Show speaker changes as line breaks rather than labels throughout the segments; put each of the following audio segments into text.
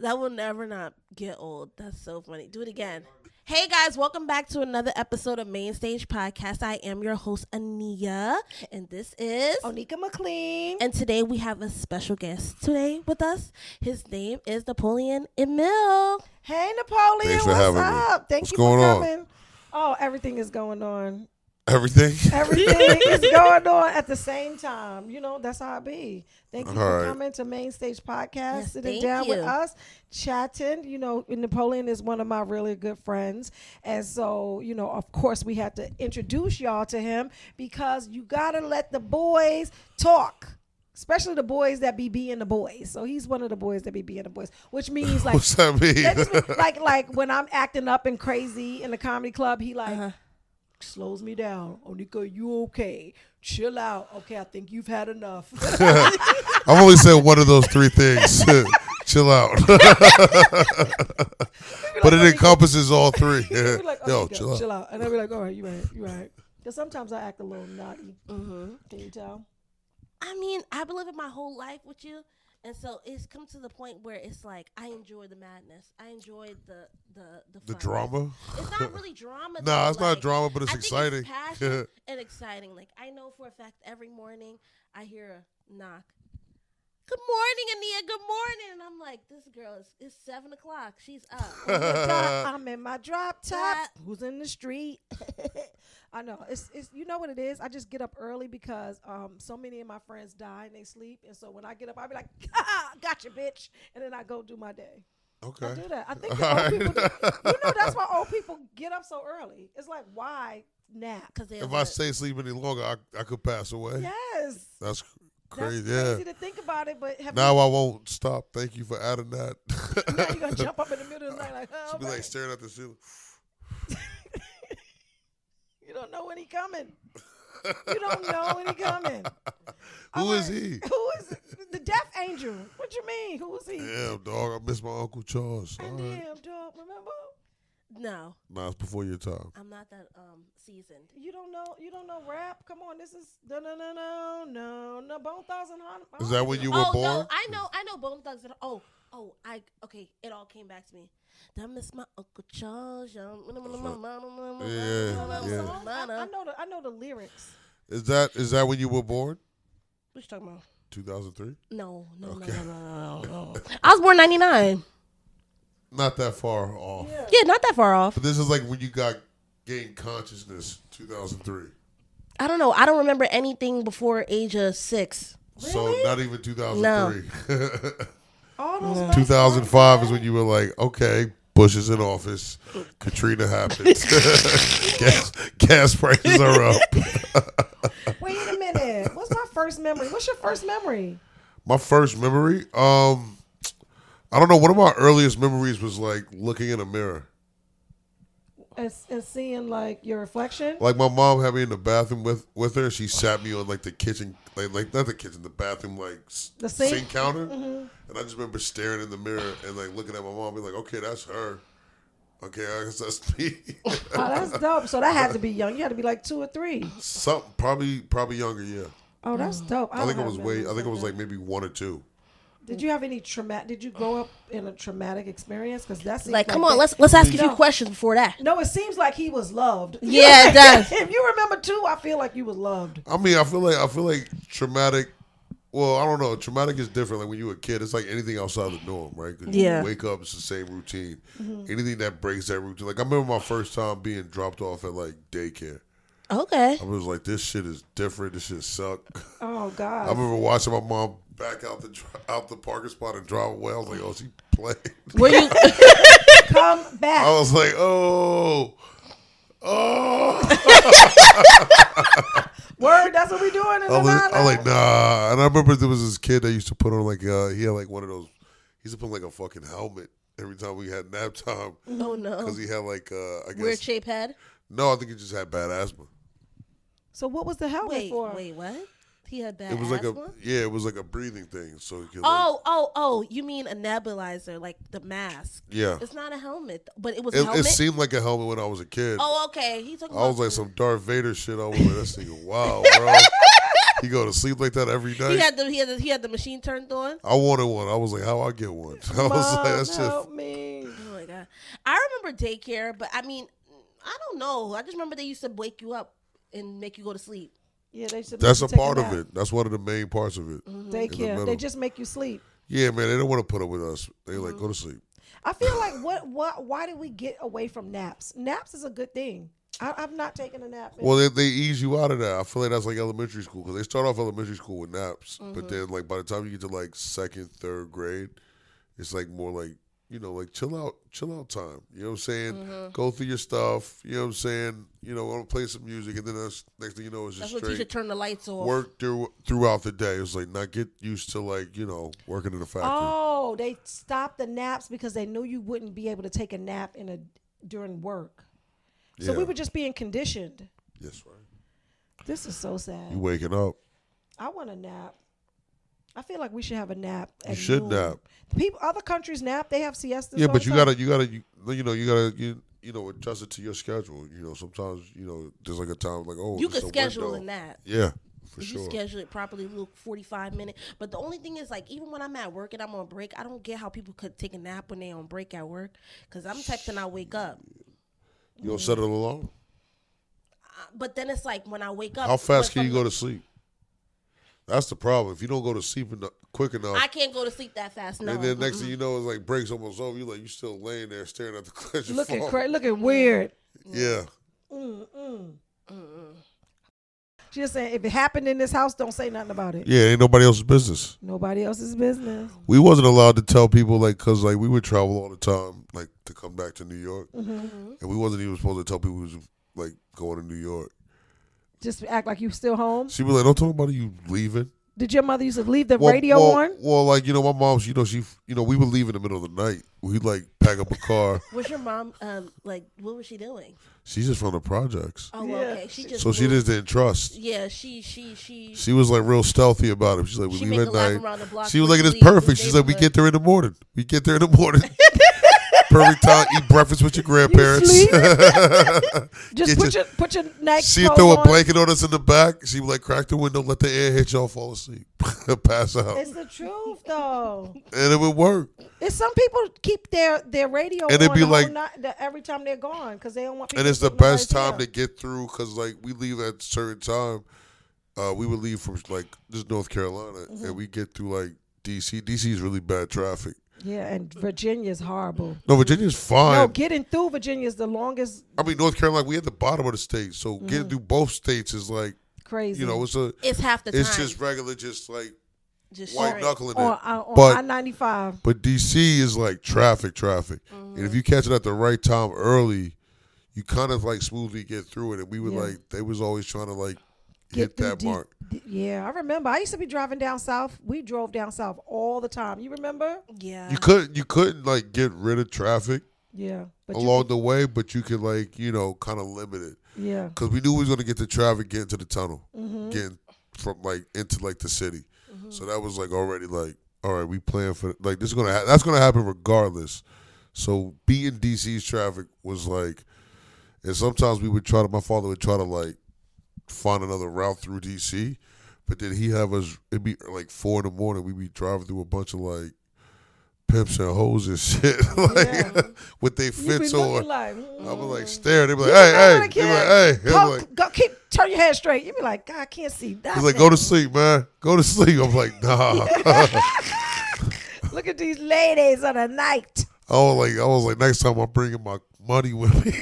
That will never not get old. That's so funny. Do it again. Hey guys, welcome back to another episode of Mainstage Podcast. I am your host, Ania, and this is
Onika McLean.
And today we have a special guest today with us. His name is Napoleon Emill.
Hey Napoleon,
Thanks for
what's
having
up?
me.
Thank
What's
you
going
for
on?
coming. Oh, everything is going on.
Everything?
Everything is going on at the same time. You know, that's how it be. Thank you
All
for
right.
coming to Mainstage Podcast,
Yes,
sitting
thank
down with
you.
us, chatting. You know, Napoleon is one of my really good friends. And so, you know, of course, we had to introduce y'all to him because you got to let the boys talk. Especially the boys that be being the boys. So he's one of the boys that be being the boys, which means like
What's that mean?
that just mean, like when I'm acting up and crazy in the comedy club, he like slows me down. Onika, you okay? Chill out. Okay, I think you've had enough.
I've only said one of those three things. Chill out. But it encompasses all three.
He be like,
Yo,
Onika,
chill out.
And I'll be like, all right, you right. Because sometimes I act a little naughty. Can you tell?
I mean, I've been living my whole life with you, and so it's come to the point where it's like I enjoy the madness. I enjoy the
The
fun.
drama?
It's not really drama.
Nah,
though.
it's not drama, but it's
I think
exciting.
It's passion and exciting. Like I know for a fact, every morning I hear a knock. Good morning, Ania. Good morning. And I'm like, this girl it's 7 o'clock. She's up.
I'm in my drop top. Who's in the street? I know. It's you know what it is? I just get up early because so many of my friends die and they sleep. And so when I get up, I be like, gotcha, bitch. And then I go do my day.
Okay.
I do that. I think that old people you know that's why old people get up so early. It's like, why nap?
Because
If I stay asleep any longer, I could pass away.
Yes.
That's crazy.
That's crazy
Yeah.
to think about it, but have
Now I won't stop. Thank you for adding that.
now you're gonna jump up in the middle of the night like, oh,
She'll be like
right.
staring at the ceiling.
You don't know when he coming. You don't know when he coming.
Who is he?
Who is the death angel? What you mean? Who is he?
Damn, dog. I miss my Uncle Charles. All
And
right.
damn, dog, remember?
No,
Nah, it's before your time.
I'm not that seasoned.
You don't know rap? Come on, this is no Bone Thugs and Harmony.
Is that when you were
Oh
born?
no, I know Bone Thugs. Okay, it all came back to me. I miss my Uncle Charles.
Yeah.
I know the lyrics.
Is that when you were born?
What you talking about?
2003?
No.
Okay.
I was born 99.
Not that far off.
Yeah, not that far off.
But this is like when you gained consciousness, 2003.
I don't know. I don't remember anything before age of 6.
So
Really?
not even 2003.
All those
2005 is when you were like, okay, Bush is in office. Katrina happened. gas prices are up.
Wait a minute. What's my first memory? What's your first memory?
My first memory, I don't know. One of my earliest memories was like looking in a mirror.
And seeing like your reflection?
Like my mom had me in the bathroom with her. She sat me on like the kitchen, like not the kitchen, the bathroom, like
The sink?
counter. And I just remember staring in the mirror and like looking at my mom, be like, okay, that's her. Okay, I guess that's me.
Oh, that's dope. So that had to be young. You had to be like 2 or 3.
Something probably younger, yeah.
Oh, that's dope.
I think it was like maybe 1 or 2.
Did you have any traumatic? Did you grow up in a traumatic experience? Because that's
Like, come on, let's ask a few questions before that.
No, it seems like he was loved.
Yeah, it does.
If you remember too, I feel like you was loved.
I mean, I feel like traumatic. Well, I don't know. Traumatic is different. Like when you were a kid, it's like anything outside the norm, right? 'Cause
Yeah.
You wake up, it's the same routine. Anything that breaks that routine. Like I remember my first time being dropped off at like daycare.
Okay.
I was like, this shit is different. This shit suck.
Oh God.
I remember watching my mom back out the parking spot and drive away. I was like, oh, she playing.
Were you?
Come back.
I was like, oh.
Word. That's what we doing in the
I was
nine.
like, nah. And I remember there was this kid that used to put on like, he had like one of those, he used to put like a fucking helmet every time we had nap time.
Oh no.
Because he had like, I guess.
Weird shape head.
No, I think he just had bad asthma.
So what was the helmet for?
Wait, what? He had bad
It was
asthma?
like it was like a breathing thing. So he could
Oh, you mean a nebulizer, like the mask.
yeah.
It's not a helmet, but it was a helmet.
It seemed like a helmet when I was a kid.
Oh, okay. He's talking
I was
about
like some Darth Vader shit. I was like, this nigga wow, bro. You go to sleep like that every night.
He had the machine turned on.
I wanted one. I was like, how I get one? I was like, that's
help
just
me.
Oh my god! I remember daycare, but I mean, I don't know. I just remember they used to wake you up and make you go to sleep.
Yeah, they should.
that's a part of it. That's one of the main parts of it.
Daycare. They just make you sleep.
Yeah, man, they don't want to put up with us. They like go to sleep.
I feel like why did we get away from naps? Naps is a good thing. I've not taken a nap.
Well, they ease you out of that. I feel like that's like elementary school because they start off elementary school with naps, but then like by the time you get to like second, third grade, it's like more like like chill out time. You know what I'm saying? Go through your stuff. You know what I'm saying? Want to play some music, and then next thing you know, it's just
That's when teacher turn the lights off.
Work throughout the day. It's like not get used to like working in the factory.
Oh, they stopped the naps because they knew you wouldn't be able to take a nap during work. So we were just being conditioned.
Yes, right.
This is so sad.
You waking up.
I want a nap. I feel like we should have a nap.
You should nap.
Other countries nap. They have siestas.
Yeah,
all
but
the
you
time.
gotta adjust it to your schedule. Sometimes there's like a time like
you could
it's a
schedule
window.
a nap.
Yeah, for
If
sure.
you schedule it properly, look 45 minutes. But the only thing is, like, even when I'm at work and I'm on break, I don't get how people could take a nap when they're on break at work. Because I'm texting, I wake up.
You don't set it alarm?
But then it's like when I wake up.
How fast can you go to sleep? That's the problem. If you don't go to sleep quick enough.
I can't go to sleep that fast, no.
And then next thing you know, it's like breaks almost over. You still laying there staring at the clock.
Looking weird.
Yeah.
She just saying, if it happened in this house, don't say nothing about it.
Yeah, ain't nobody else's business.
Nobody else's business.
We wasn't allowed to tell people, like, because, like, we would travel all the time, like, to come back to New York. And we wasn't even supposed to tell people we was, like, going to New York.
Just act like you still home.
She was like, don't talk about you leaving.
Did your mother used to leave the radio on?
Well, like, my mom, she, we would leave in the middle of the night. We'd, like, pack up a car.
What's your mom, what was she doing?
She's just from the projects.
Oh, okay. She
just didn't trust.
Yeah, she
was, like, real stealthy about it. She's like, we leave at night. She was like,
it's
it's perfect. She's like, we get there in the morning. Perfect time. Eat breakfast with your grandparents.
Just put your neck.
She throw a blanket on us in the back. She would like crack the window, let the air hit y'all, fall asleep, pass out.
It's the truth, though.
And it would work.
It's some people keep their radio
and
on
it'd be like
every time they're gone because they don't want people.
And it's the best time to get through because like we leave at a certain time. We would leave from like this North Carolina and we get through like DC. DC is really bad traffic.
Yeah, and Virginia's horrible.
No, Virginia's fine.
No, getting through Virginia is the longest.
I mean, North Carolina, we at the bottom of the state, so getting through both states is like
crazy.
It's half the time.
It's just regular, just like
just
white knuckling
on
it. But
I-95.
But DC is like traffic. And if you catch it at the right time early, you kind of like smoothly get through it. And we would like, they was always trying to like hit that mark.
Yeah, I remember. I used to be driving down south. We drove down south all the time. You remember?
Yeah.
You couldn't like get rid of traffic.
Yeah. But
along the way, but you could like kind of limit it.
Yeah.
Because we knew we was gonna get the traffic getting to the tunnel, getting from like into like the city. So that was like already like, all right, we plan for like this is gonna that's gonna happen regardless. So beating DC's traffic was like, and sometimes my father would try to like find another route through DC, but then he have us. It'd be like 4 a.m. We'd be driving through a bunch of like pimps and hoes and shit, like with their fits on.
Like,
I was like staring. They be like, hey. They be like, hey.
Go, turn your head straight. You be like, God, I can't see nothing.
He's like, go to sleep, man. Go to sleep. I'm like, nah.
Look at these ladies of the night.
I was like, next time I'm bringing my money with me.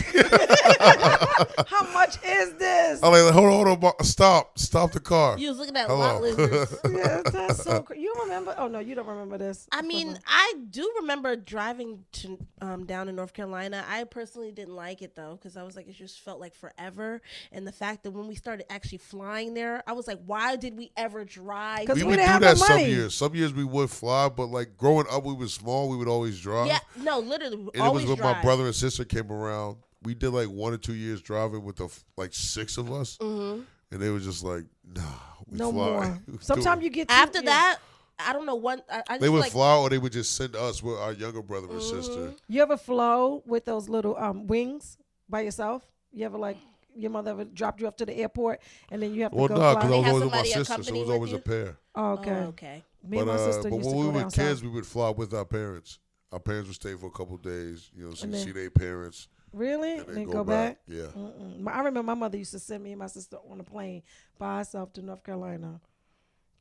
How much is this?
I'm like, hold on, stop the car.
You was looking at lot lizards.
Yeah, that's so crazy. You remember? Oh no, you don't remember this.
I mean, I do remember driving to down in North Carolina. I personally didn't like it though, because I was like, it just felt like forever. And the fact that when we started actually flying there, I was like, why did we ever drive?
Because
we
we
would
didn't
do
have
that
no money.
some years. Some years we would fly, but like growing up, we was small. We would always drive.
Yeah, no, literally,
and
always
it was when
drive.
my brother and sister came around. We did like 1 or 2 years driving with like 6 of us, and they were just like, "Nah, we
no
fly."
more. Sometimes you get
after that. I don't know what
they would fly, or they would just send us with our younger brother and sister.
You ever flow with those little wings by yourself? You ever like your mother ever dropped you off to the airport and then you have to
Well,
go
no,
fly?
because I
They
was
have
always with my
somebody
sister, so it
accompany
was
with
always
you?
a pair.
Oh, okay.
Oh, okay.
Me and my sister
But
used to
when we
go
were
down
kids,
south.
we would fly with our parents. Our parents would stay for a couple of days, so
And
you
then-
see their parents,
Really?
and
And
then
then
go back.
back?
Yeah.
I remember my mother used to send me and my sister on a plane by herself to North Carolina.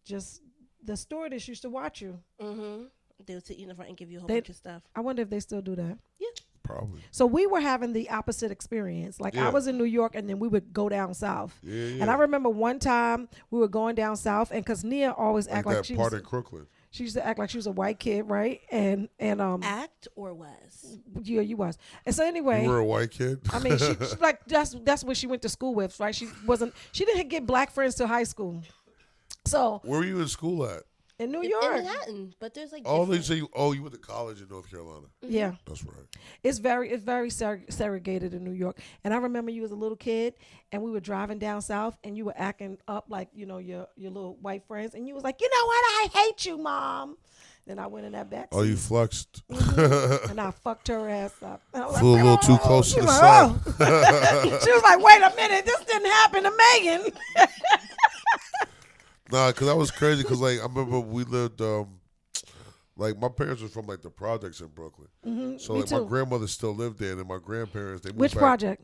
Just the stewardess used to watch you.
Mm-hmm. They would sit you in the front and give you a whole
They-
bunch of stuff.
I wonder if they still do that.
Probably.
So we were having the opposite experience. Like I
Yeah.
was in New York and then we would go down south.
Yeah.
And I remember one time we were going down south and because Nia always
like
act like
that
she
part
was,
in Crooklyn.
she used to act like she was a white kid, right? And
Act or was?
yeah, you was. And so anyway,
You were a white kid.
I mean, she like that's what she went to school with, right? She didn't get black friends till high school. So
Where were you in school at?
in New
In
York,
Manhattan, but there's like
Oh, they
different-
say you went to college in North Carolina.
yeah,
That's right.
it's very segregated in New York. And I remember you was a little kid, and we were driving down south, and you were acting up like your little white friends, and you was like, you know what, I hate you, mom. Then I went in that back
Oh, you
seat,
flexed.
and I fucked her ass up. And I was
Flew a little too
"Oh."
close
She
to the
was
sun.
like, "Oh." She was like, wait a minute, this didn't happen to Megan.
Nah, because that was crazy. Because like I remember we lived, like my parents were from like the projects in Brooklyn. So
me
like my
too.
grandmother still lived there, and then my grandparents they moved
Which
back
project?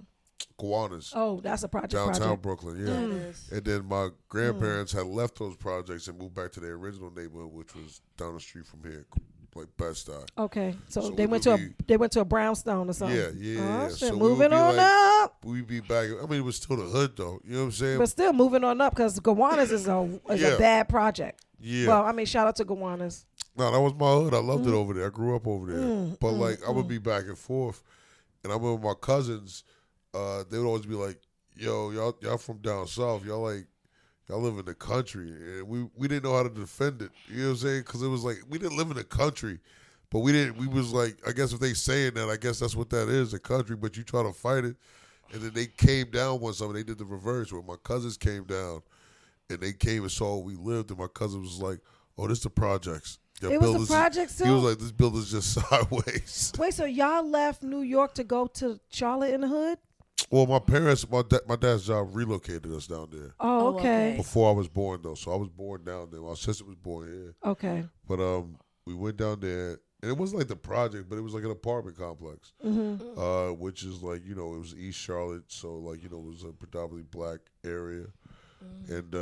Kiwanis,
Oh, that's a project.
downtown
project.
Brooklyn.
That
Yeah.
is.
And then my grandparents had left those projects and moved back to their original neighborhood, which was down the street from here, like Bed-Stuy.
Okay, so,
So
they
we
went
would
to a brownstone or something.
Yeah, yeah,
Oh,
yeah.
shit,
So we
moving
would be
on
like-
up,
We'd be back. I mean, it was still the hood though. You know what I'm saying?
but still moving on up because Gowanus is a
Yeah.
bad project.
yeah.
Well, I mean, shout out to Gowanus.
No, that was my hood. I loved it over there. I grew up over there. But like I would be back and forth. And I remember my cousins, they would always be like, yo, y'all from down south. Y'all live in the country. And we didn't know how to defend it. You know what I'm saying? Because it was like we didn't live in the country. But we was like, I guess if they saying that, I guess that's what that is, the country. But you try to fight it. And then they came down one summer. They did the reverse where my cousins came down. And they came and saw where we lived. And my cousin was like, oh, this the projects. Your
It was the
buildings-
projects
He
too?
was like, this building's just sideways.
Wait, so y'all left New York to go to Charlotte in the hood?
Well, my parents, my dad's job relocated us down there
Oh,
Oh,
okay.
okay.
before I was born, though. So I was born down there. My sister was born here.
Okay.
But we went down there, and it wasn't like the project, but it was like an apartment complex, which is like, it was East Charlotte. So, like, it was a predominantly black area. And,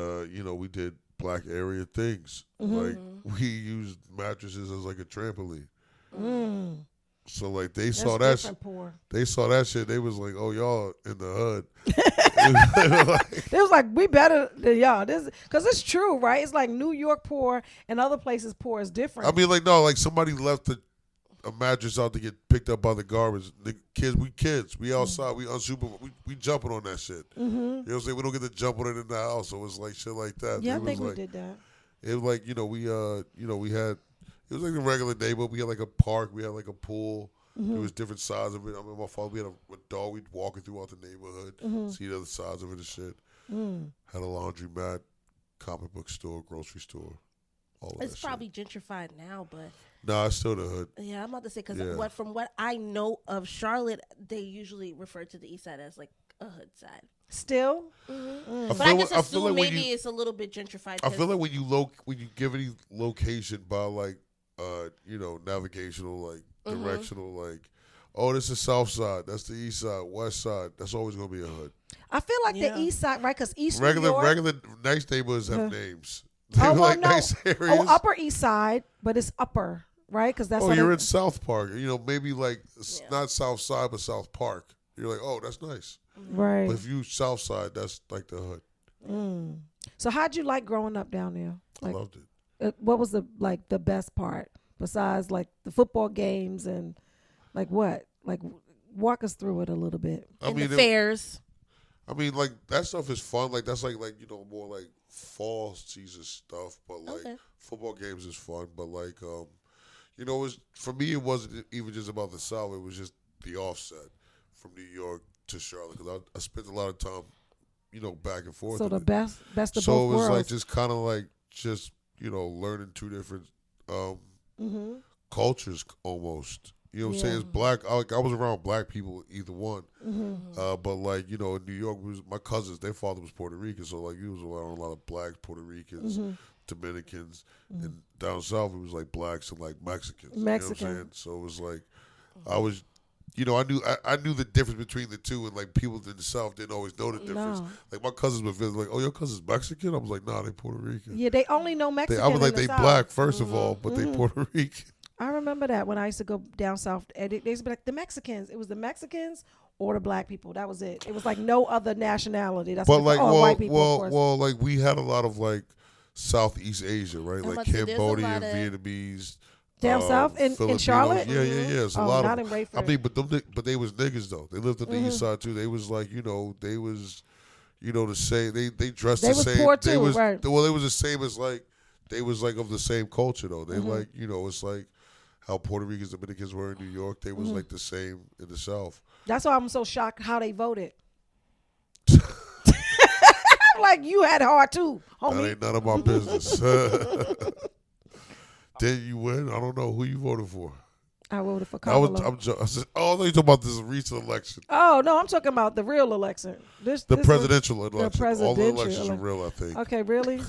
we did black area things. Like, we used mattresses as like a trampoline. So, like, they saw that.
That's different, poor.
They saw that shit. They was like, "Oh, y'all in the hood." Like,
They was like, we better than y'all. This because it's true, right? It's like New York poor and other places poor is different.
I mean, like, no, like somebody left a mattress out to get picked up by the garbage. The kids. We outside. We unsupervised. We jumping on that shit. You know what I'm saying? We don't get to jump on it in the house. So it's like shit like that.
yeah, I
It was
think we
like,
did that.
It was like, we had. It was like a regular neighborhood. We had like a park. We had like a pool. There was different sides of it. I remember my father, we had a dog. We'd walking throughout the neighborhood, see the other sides of it and shit. Had a laundromat, comic book store, grocery store. All of
It's
that
probably gentrified now, but
shit. Nah, it's still the hood.
yeah, I'm about to say because
Yeah.
from what I know of Charlotte, they usually refer to the East Side as like a hood side.
Still,
But I just assume
when
maybe
you,
it's a little bit gentrified.
I feel like when you give any location by like navigational, like directional, like, oh, this is South Side, that's the East Side, West Side, that's always gonna be a hood.
I feel like
Yeah.
the East Side, right? Because East New
Regular
York.
nice neighborhoods have
Yeah.
names.
Oh,
They were
well,
like
no.
nice areas.
Oh, Upper East Side, but it's upper, right? Because that's
Oh,
how
you're
they-
in South Park. Maybe like
Yeah.
not South Side, but South Park. You're like, oh, that's nice.
right.
But if you South Side, that's like the hood.
So how'd you like growing up down there?
I
Like,
loved it.
what was the best part besides like the football games and like what? Like walk us through it a little bit.
and the fairs.
Like that stuff is fun. Like that's like more like fall season stuff. But like
Okay.
football games is fun. But like it was, for me, it wasn't even just about the South. It was just the offset from New York to Charlotte, because I spent a lot of time, back and forth.
So
in
the
it.
best of
So
both
it was
worlds.
like just kind of like learning two different cultures almost. You know what I'm
Yeah.
saying? It's black. I was around black people, either one.
Mm-hmm.
But like, you know, in New York, my cousins, their father was Puerto Rican, so like, he was around a lot of blacks, Puerto Ricans,
Mm-hmm.
Dominicans, and down south it was like blacks and like Mexicans.
Mexican.
You know what I'm saying? So it was like, I was, you know, I knew the difference between the two, and like people in the south didn't always know the difference.
No.
Like my cousins would visit, like, oh, your cousin's Mexican? I was like, nah, they Puerto Rican.
Yeah, they only know Mexican.
I was like,
in the
they
South.
black first of all, but they Puerto Rican.
I remember that when I used to go down south. And they used to be like the Mexicans. It was the Mexicans or the black people. That was it. It was like no other nationality. That's
But
what
like,
white people, of course.
well, like we had a lot of like Southeast Asia, right?
I'm
Like
about to say, there's a
Cambodian,
lot of-
Vietnamese.
Down south in
Filipinos.
Charlotte?
Yeah. It's a
Oh,
lot
not
of.
in Rayford.
I mean, but they was niggas though. They lived on the east side too. They was like, you know, they was, you know, the same. They dressed
They
the
was
same.
poor
They
too,
was
right.
well. They was the same as like they was like of the same culture though. They like, you know, it's like how Puerto Ricans, Dominicans were in New York. They was like the same in the South.
That's why I'm so shocked how they voted. Like you had it hard too,
That
homie.
ain't none of my business. Did you win? I don't know who you voted for.
I voted for
I was.
Kamala.
I said, oh, they talking about this recent election.
Oh no, I'm talking about the real election.
The
This was-
presidential election. All the
presidential
elections are
elec-
real, I think.
Okay, really?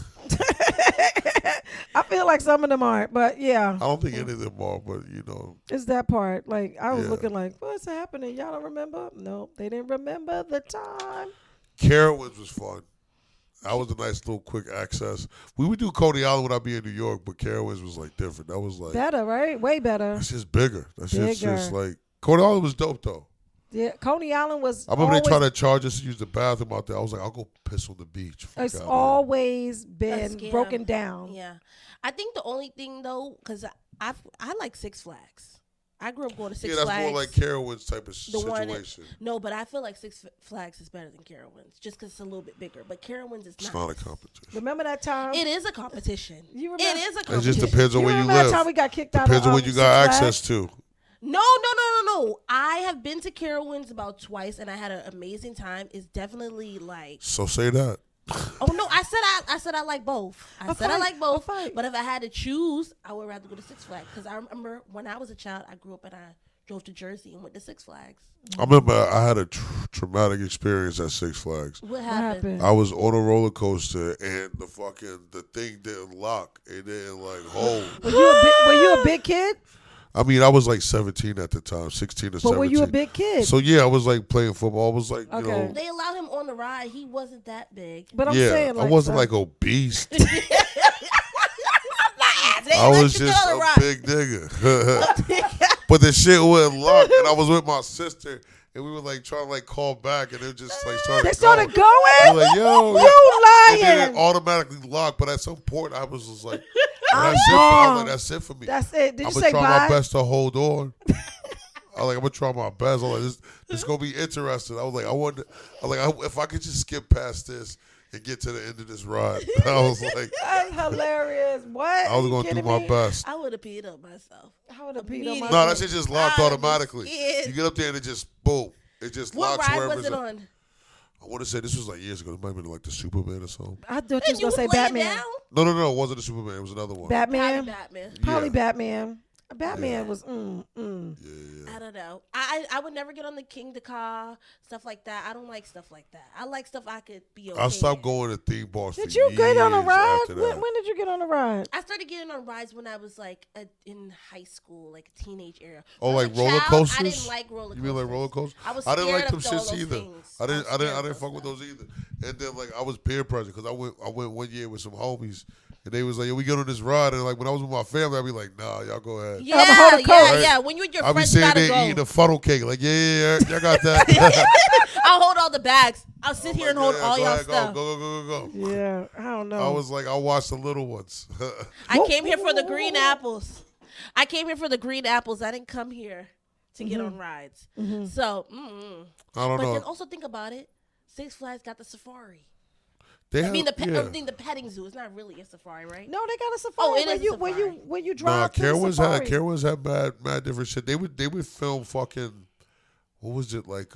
I feel like some of them aren't, but yeah,
I don't think any of them are, but you know.
it's that part. Like I was
Yeah.
looking like, what's happening? Y'all don't remember? No, they didn't remember the time.
Carowinds was fun. That was a nice little quick access. We would do Coney Island when I'd be in New York, but Carowinds was like different. That was like,
Better, right? Way better.
that's just bigger. That's just
Bigger.
like, Coney Island was dope though.
Yeah, Coney Island was.
I remember
always,
they tried to charge us to use the bathroom out there. I was like, I'll go piss on the beach. Fuck
It's
outta here.
always
A
been
scam.
broken down.
Yeah, I think the only thing though, because I like Six Flags. I grew up going to Six
Yeah, that's
Flags.
more like Carowinds type of
The one in-
situation.
No, but I feel like Six Flags is better than Carowinds, just because it's a little bit bigger. But Carowinds is
It's
not.
not a competition.
Remember that time?
It is a competition.
You remember-
It is a
It
competition.
just depends on
you
where you
remember that
live.
time we got kicked out
Depends
of
on what you
Six
got
Flags?
access to.
No. I have been to Carowinds about twice, and I had an amazing time. It's definitely like.
So say that.
Oh no! I said I like both. I said I
fight,
like both.
a fight.
But if I had to choose, I would rather go to Six Flags because I remember when I was a child, I grew up and I drove to Jersey and went to Six Flags.
I remember I had a traumatic experience at Six Flags.
What
What
happened?
happened?
I was on a roller coaster and the thing didn't lock. It didn't like hold.
Were you a big kid?
I mean, I was like 17 at the time, 16 or
But
17.
were you a big kid?
So yeah, I was like playing football. I was like, you
Okay.
know,
They allowed him on the ride. He wasn't that big.
But I'm
yeah,
saying, like,
I wasn't
so-
like obese.
They
I
let
was
you
just
go on the
a
ride.
big nigga. But the shit wouldn't lock, and I was with my sister, and we were like trying to like call back, and it just like started.
They started
going.
going.
We were like, yo,
You
and then it
lying?
automatically locked. But at some point, I was just like,
I'm
that's it. I was
gone.
like, that's it for me.
That's it. Did
I'm
you
gonna
say
try
bye?
my best to hold on. I'm gonna try my best. I'm like, this gonna be interesting. I was like, if I could just skip past this and get to the end of this ride. I was like,
That's hilarious. What?
I was
You
gonna do
kidding
my
me?
best.
I would have peed up myself.
I would have peed on
Immediately.
my.
No, that shit just locked
I was
automatically.
scared.
You get up there and it just boom. It just
What
locks
ride
wherever
was
it's
it
at.
on?
I want to say this was like years ago. It might have been like the Superman or something.
I thought you
And
was
you
gonna say
was laying
Batman.
down?
No, it wasn't the Superman. It was another one.
Batman.
Batman.
Probably
Yeah.
Batman. Batman was.
I don't know. I would never get on the King the Car, stuff like that. I don't like stuff like that. I like stuff I could be okay.
I stopped going to theme bars.
Did
for
you get on a
years
ride?
after that.
When did you get on a ride?
I started getting on rides when I was like in high school, like a teenage era.
Oh,
When I
like
was a
roller
child,
coasters?
I didn't like roller coasters.
You mean like roller coasters?
I was
I didn't
scared
like them
of all
shits
those
either.
things.
I
was scared of
didn't
those
fuck with
stuff.
those either. And then like I was peer pressure because I went one year with some homies and they was like, yo, we get on this ride, and like when I was with my family, I'd be like, nah, y'all go ahead.
Yeah,
hold the coat.
yeah. When you and your
I'd be
friends
sitting
gotta
there
go.
eating a funnel cake, like yeah, y'all got that.
I'll hold all the bags. I'll sit
I'm
here and
like,
hold
yeah,
all
go
y'all
ahead,
stuff.
Go.
Yeah, I don't know.
I was like, I watched the little ones.
I came here for the green apples. I came here for the green apples. I didn't come here to get on rides. So,
I don't
but then
know.
also think about it. Six Flags got the safari.
They
I
have,
mean,
yeah.
the petting zoo. It's not really a safari, right?
No, they got a safari.
Oh, it is a
when
safari.
you
Nah,
drive to the safari.
Carowinds had mad different shit. They would film fucking, what was it like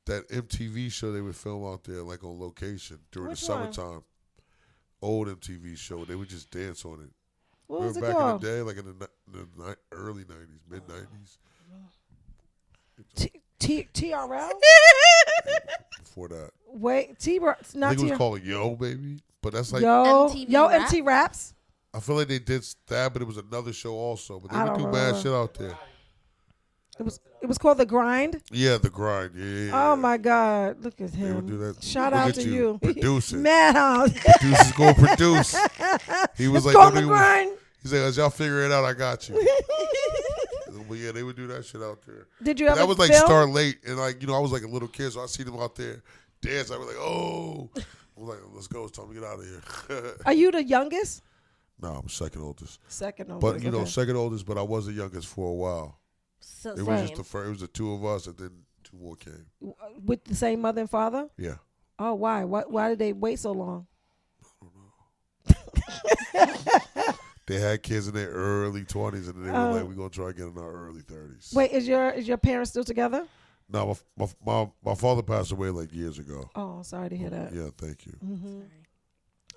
that MTV show they would film out there like on location during
Which
the
one?
summertime. Old MTV show. They would just dance on it.
What was it
back
called?
in the day, like in the early 90s, mid 90s.
TRL?
Before that,
Wait,
I
not
think it was
TRL.
called Yo Baby, but that's like
MT Raps.
I feel like they did that, but it was another show also. But they
I
would
don't
do
remember.
mad shit out there.
It was called The Grind.
Yeah, The Grind. Yeah.
Oh my God! Look at
They would do
him.
that.
Shout
Look
out
at
to you.
Producing.
Madhouse.
Producers go produce. He was
It's
like,
called
no,
The Grind.
he's like, as y'all figure it out, I got you. But yeah, they would do that shit out there.
Did you
But
ever
that was like
film?
start late, and like I was like a little kid, so I see them out there dance. I was like, oh, I was like, let's go, it's time to get out of here.
Are you the youngest?
No, I'm second oldest.
Second oldest.
But
okay.
second oldest, but I was the youngest for a while.
So
It was just the first. It was the two of us, and then two more came.
With the same mother and father?
Yeah.
Oh, why? Why did they wait so long?
They had kids in their early 20s, and they were like, "We're gonna try again in our early 30s."
Wait, is your parents still together?
No, my father passed away like years ago.
Oh, sorry to hear that.
Yeah, thank you.
Mm-hmm.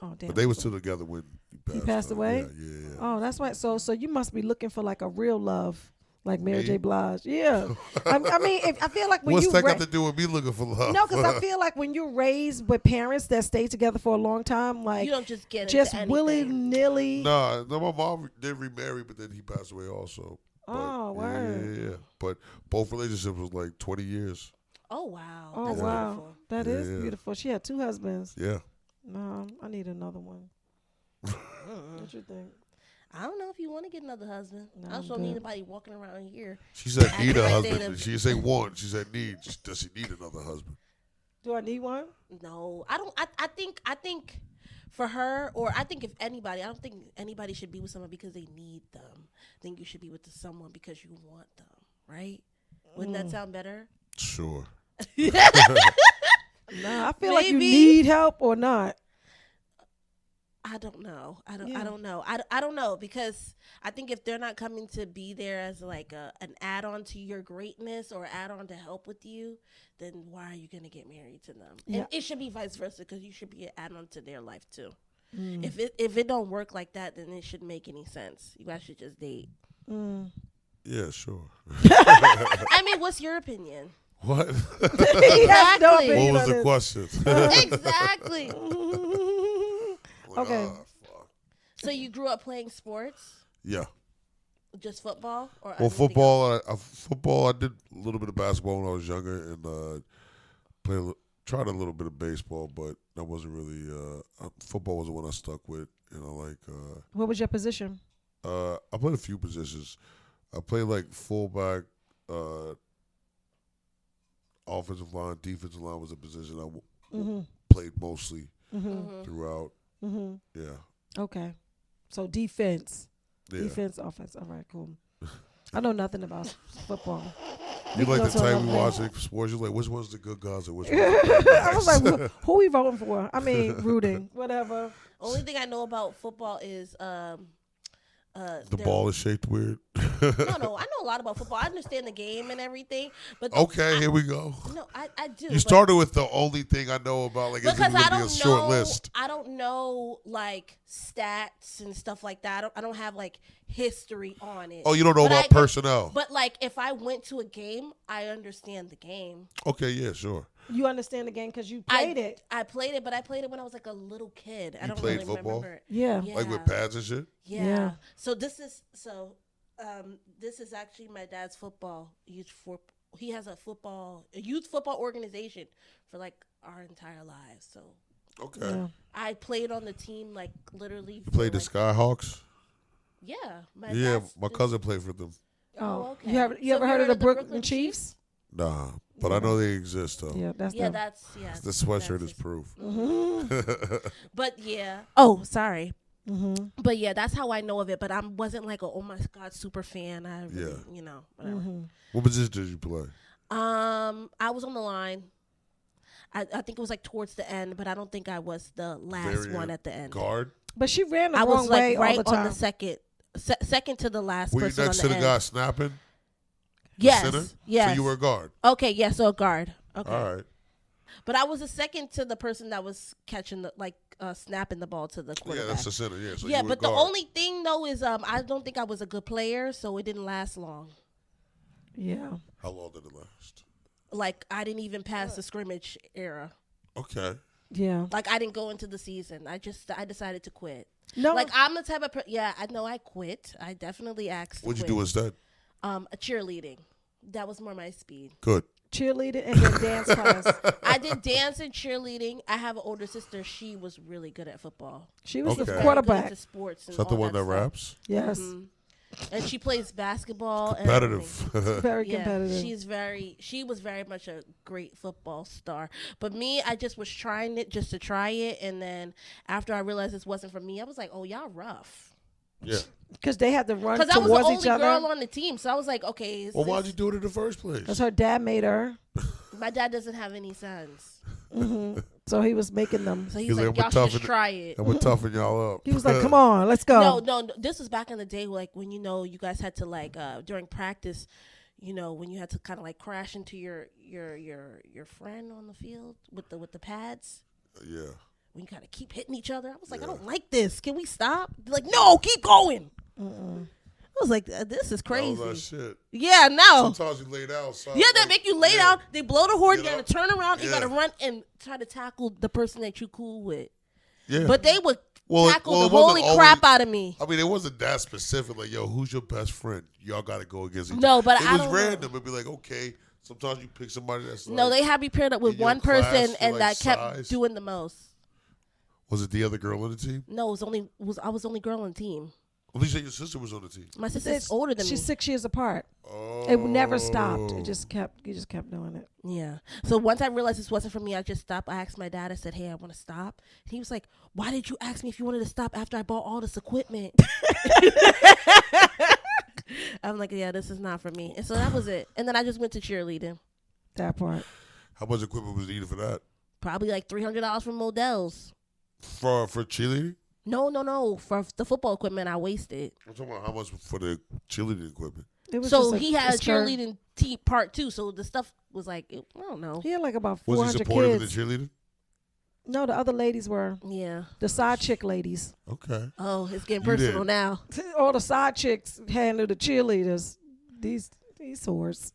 Oh, damn.
But they were still together when he passed.
away?
Yeah.
Oh, that's right. So you must be looking for like a real love, like Mary
Me?
J. Blige. Yeah. I mean, I feel like when
What's
you
that got to do with me looking for love?
no, because I feel like when you're raised with parents that stay together for a long time, like
you don't just get
just
into
willy
anything.
nilly.
No, my mom did remarry, but then he passed away also. But,
Oh, word.
Yeah. But both relationships was like 20 years.
Oh wow.
Oh
That's
wow,
beautiful.
that is
Yeah.
beautiful. She had 2 husbands.
Yeah.
No, I need another one. What you think?
I don't know if you want to get another husband.
No,
I
I'm
also need
good.
anybody walking around here.
She said
I
need a
like
husband.
dating-
She didn't say want. She said need. Does she need another husband?
Do I need one?
No, I don't. I think for her, or I think if anybody, I don't think anybody should be with someone because they need them. I think you should be with someone because you want them, right? Wouldn't that sound better?
Sure.
Nah, I feel like you
Maybe.
need help or not.
I don't know. I don't
Yeah.
I don't know because I think if they're not coming to be there as like an add-on to your greatness or add-on to help with you, then why are you going to get married to them?
Yeah.
And it should be vice versa because you should be an add-on to their life too. If it don't work like that, then it shouldn't make any sense. You guys should just date.
Yeah, sure.
I mean, what's your opinion?
What?
He has no
Exactly.
opinion
What was
on
the
this.
question?
Exactly.
Like,
Okay.
fuck.
So you grew up playing sports,
Yeah.
just football, or
Well,
anything
football. I did a little bit of basketball when I was younger, and tried a little bit of baseball, but that wasn't really. Football was the one I stuck with.
What was your position?
I played a few positions. I played like fullback, offensive line, defensive line was a position I played mostly throughout. Yeah.
Okay. So defense.
Yeah.
Defense, offense. All right, cool. I know nothing about football.
You like
go
the
to
time
another
we
thing.
watch like, sports? You're like, which one's the good guys and which one's the bad
I was
guys?
like, who we voting for? I mean, rooting, whatever.
Only thing I know about football is
the
their-
ball is shaped weird.
No, I know a lot about football. I understand the game and everything, but
Okay, here we go.
no, I do.
You
but-
started with the only thing I know about, like, it's
because
going
I
to be a
don't
short
know.
list.
I don't know like stats and stuff like that. I don't have like history on it.
Oh, you don't know
But
about
I could-
personnel.
But like, if I went to a game, I understand the game.
Okay, yeah, sure.
You understand the game because you played it.
I played it, but I played it when I was like a little kid. I
You
don't
played
really
football?
remember.
Yeah.
Like with pads and shit?
Yeah.
Yeah.
So this is actually my dad's football youth for. He has a youth football organization for like our entire lives. So
Okay.
Yeah.
I played on the team like literally.
You played the Skyhawks?
Yeah.
Yeah, my cousin played for them.
Oh, okay.
You
So
ever heard of the Brooklyn Chiefs?
Nah, but I know they exist, though.
Yeah, that's
Yeah,
them.
The sweatshirt
that's
is
it.
proof.
But yeah. Oh, sorry.
Mm-hmm.
But yeah, that's how I know of it. But I wasn't like a oh my god super fan. I really, whatever.
What position did you play?
I was on the line. I think it was like towards the end, but I don't think I was the last
Very
one at the end.
Guard?
But she ran the
I
wrong
was
way
like right
all the
on
time.
the second to the last
Were you
person
next
on
to
the
the
end.
guy snapping?
Yes,
Center?
yes.
So you were a guard?
Okay, yeah, so a guard. Okay.
All right.
But I was the second to the person that was catching snapping the ball to the quarterback.
Yeah, that's the center. Yeah, so
yeah,
you
but
guard.
the only thing though is I don't think I was a good player, so it didn't last long.
Yeah.
How long did it last?
Like I didn't even pass the scrimmage era.
Okay.
Yeah.
Like I didn't go into the season. I decided to quit.
No.
Like I'm the type of I know I quit. I definitely asked.
What'd you
quit.
do instead?
A cheerleading. That was more my speed.
Good.
Cheerleading and then dance class.
I did dance and cheerleading. I have an older sister. She was really good at football.
She was the
Okay.
Very
quarterback.
good into sports. And
Is that the
all
one that
stuff.
raps?
Yes.
And she plays basketball.
Competitive.
And everything.
Very
Yeah,
competitive.
she was very much a great football star. But me, I just was trying it just to try it. And then after I realized this wasn't for me, I was like, oh, y'all rough.
Yeah.
Because they had to run
Because I was
towards
the
each
only
other.
girl on the team. So I was like, okay.
Well, why'd you do it in the first place?
Because her dad made her.
My dad doesn't have any sons.
So he was making them.
So he's
He's
like,
like,
y'all
I'm
should
tough
just
in-
try it.
I'm gonna toughen y'all up.
He was like, come on, let's go.
No, this was back in the day, like when you guys had to like during practice, when you had to kind of like crash into your friend on the field with the pads.
Yeah.
When you kind of keep hitting each other, I was like, I don't like this. Can we stop? They're like, no, keep going. I was like, this is crazy.
All that shit.
Yeah, no.
Sometimes you lay down. Son.
Yeah, they make you lay down. They blow the horn. You
Get
gotta
up.
turn around. You
Yeah.
gotta run and try to tackle the person that you cool with.
Yeah.
But they would tackle the
it wasn't
holy crap
always-
out of me.
I mean, it wasn't that specific. Like, yo, who's your best friend? Y'all got to go against each
No,
other.
but
it
I
was
don't know.
random. It'd be like, okay, sometimes you pick somebody that's like.
No, they had me paired up with
in your
one
class,
person,
your,
and
like,
that kept
size.
doing the most.
Was it the other girl on the team?
No, I was the only girl on the team.
At least your sister was on the team.
My sister's older than
She's
me.
6 years apart.
Oh.
It never stopped. You just kept doing it.
Yeah. So once I realized this wasn't for me, I just stopped. I asked my dad. I said, "Hey, I want to stop." And he was like, "Why did you ask me if you wanted to stop after I bought all this equipment?" I'm like, "Yeah, this is not for me." And so that was it. And then I just went to cheerleading.
That part.
How much equipment was needed for that?
Probably like $300 from Modell's.
For cheerleading?
No. For the football equipment, I wasted.
I'm talking about how much for the cheerleading equipment.
It was
So
just
he had a
skirt.
cheerleading team part 2. So the stuff was like, I don't know.
He had like about
Was
400
he supportive
kids.
of the cheerleading?
No, the other ladies were
Yeah.
the side chick ladies.
Okay.
Oh, it's getting
You
personal
did.
now.
All the side chicks handled the cheerleaders. These whores.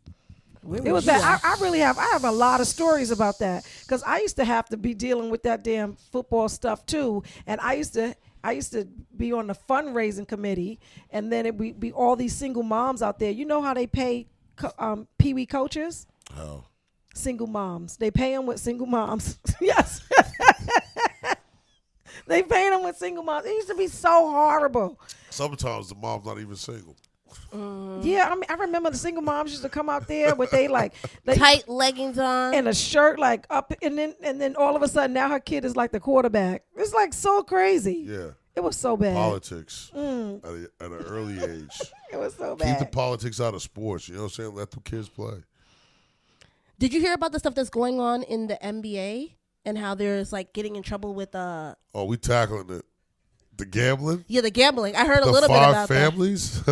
It was bad. I have a lot of stories about that because I used to have to be dealing with that damn football stuff too, and I used to be on the fundraising committee, and then it be all these single moms out there. You know how they pay Pee Wee coaches?
How?
Single moms. They pay them with single moms. Yes. They pay them with single moms. It used to be so horrible.
Sometimes the mom's not even single.
Yeah, I mean, I remember the single moms used to come out there with they
Tight leggings on.
and a shirt like up, and then all of a sudden now her kid is like the quarterback. It's like so crazy.
Yeah.
It was so bad.
Politics at an early age.
It was so
Keep the
bad.
politics out of sports. You know what I'm saying? Let the kids play.
Did you hear about the stuff that's going on in the NBA and how there's like getting in trouble with
Oh, we tackling it. The gambling.
the gambling? I heard a
The
little bit
5
about
families.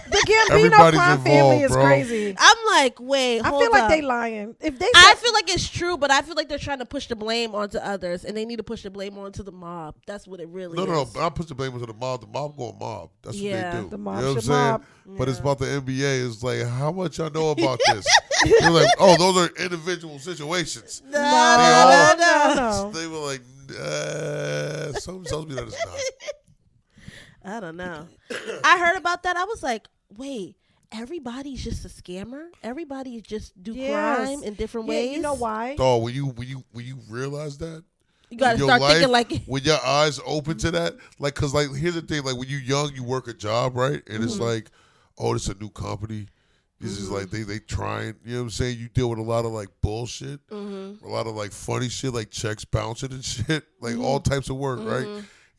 The Gambino
Everybody's
crime family
involved,
is
bro.
crazy.
that. I'm like, wait,
I
hold
feel like
up.
they lying. If they
I
said,
feel like it's true, but I feel like they're trying to push the blame onto others, and they need to push the blame onto the mob. That's what it really
No.
is.
But I put the blame on the mob. The mob going mob. That's
Yeah,
what they do.
the mob
You know what I'm
should
saying?
mob.
But it's
Yeah.
about the NBA. It's like, how much y'all know about this? You're like, oh, those are individual situations.
no.
They were like, something tells me that it's not.
I don't know. I heard about that. I was like, wait, everybody's just a scammer? Everybody just do
Yes.
crime in different
Yeah,
ways?
you know why?
Oh, when you realize that,
You got
in
to
your
start thinking
life,
like,
when your eyes open to that, like, cause like here's the thing, like when you young, you work a job, right? And it's like, oh, this is a new company. This is like they trying, you know what I'm saying? You deal with a lot of like bullshit, a lot of like funny shit, like checks bouncing and shit, like all types of work, right?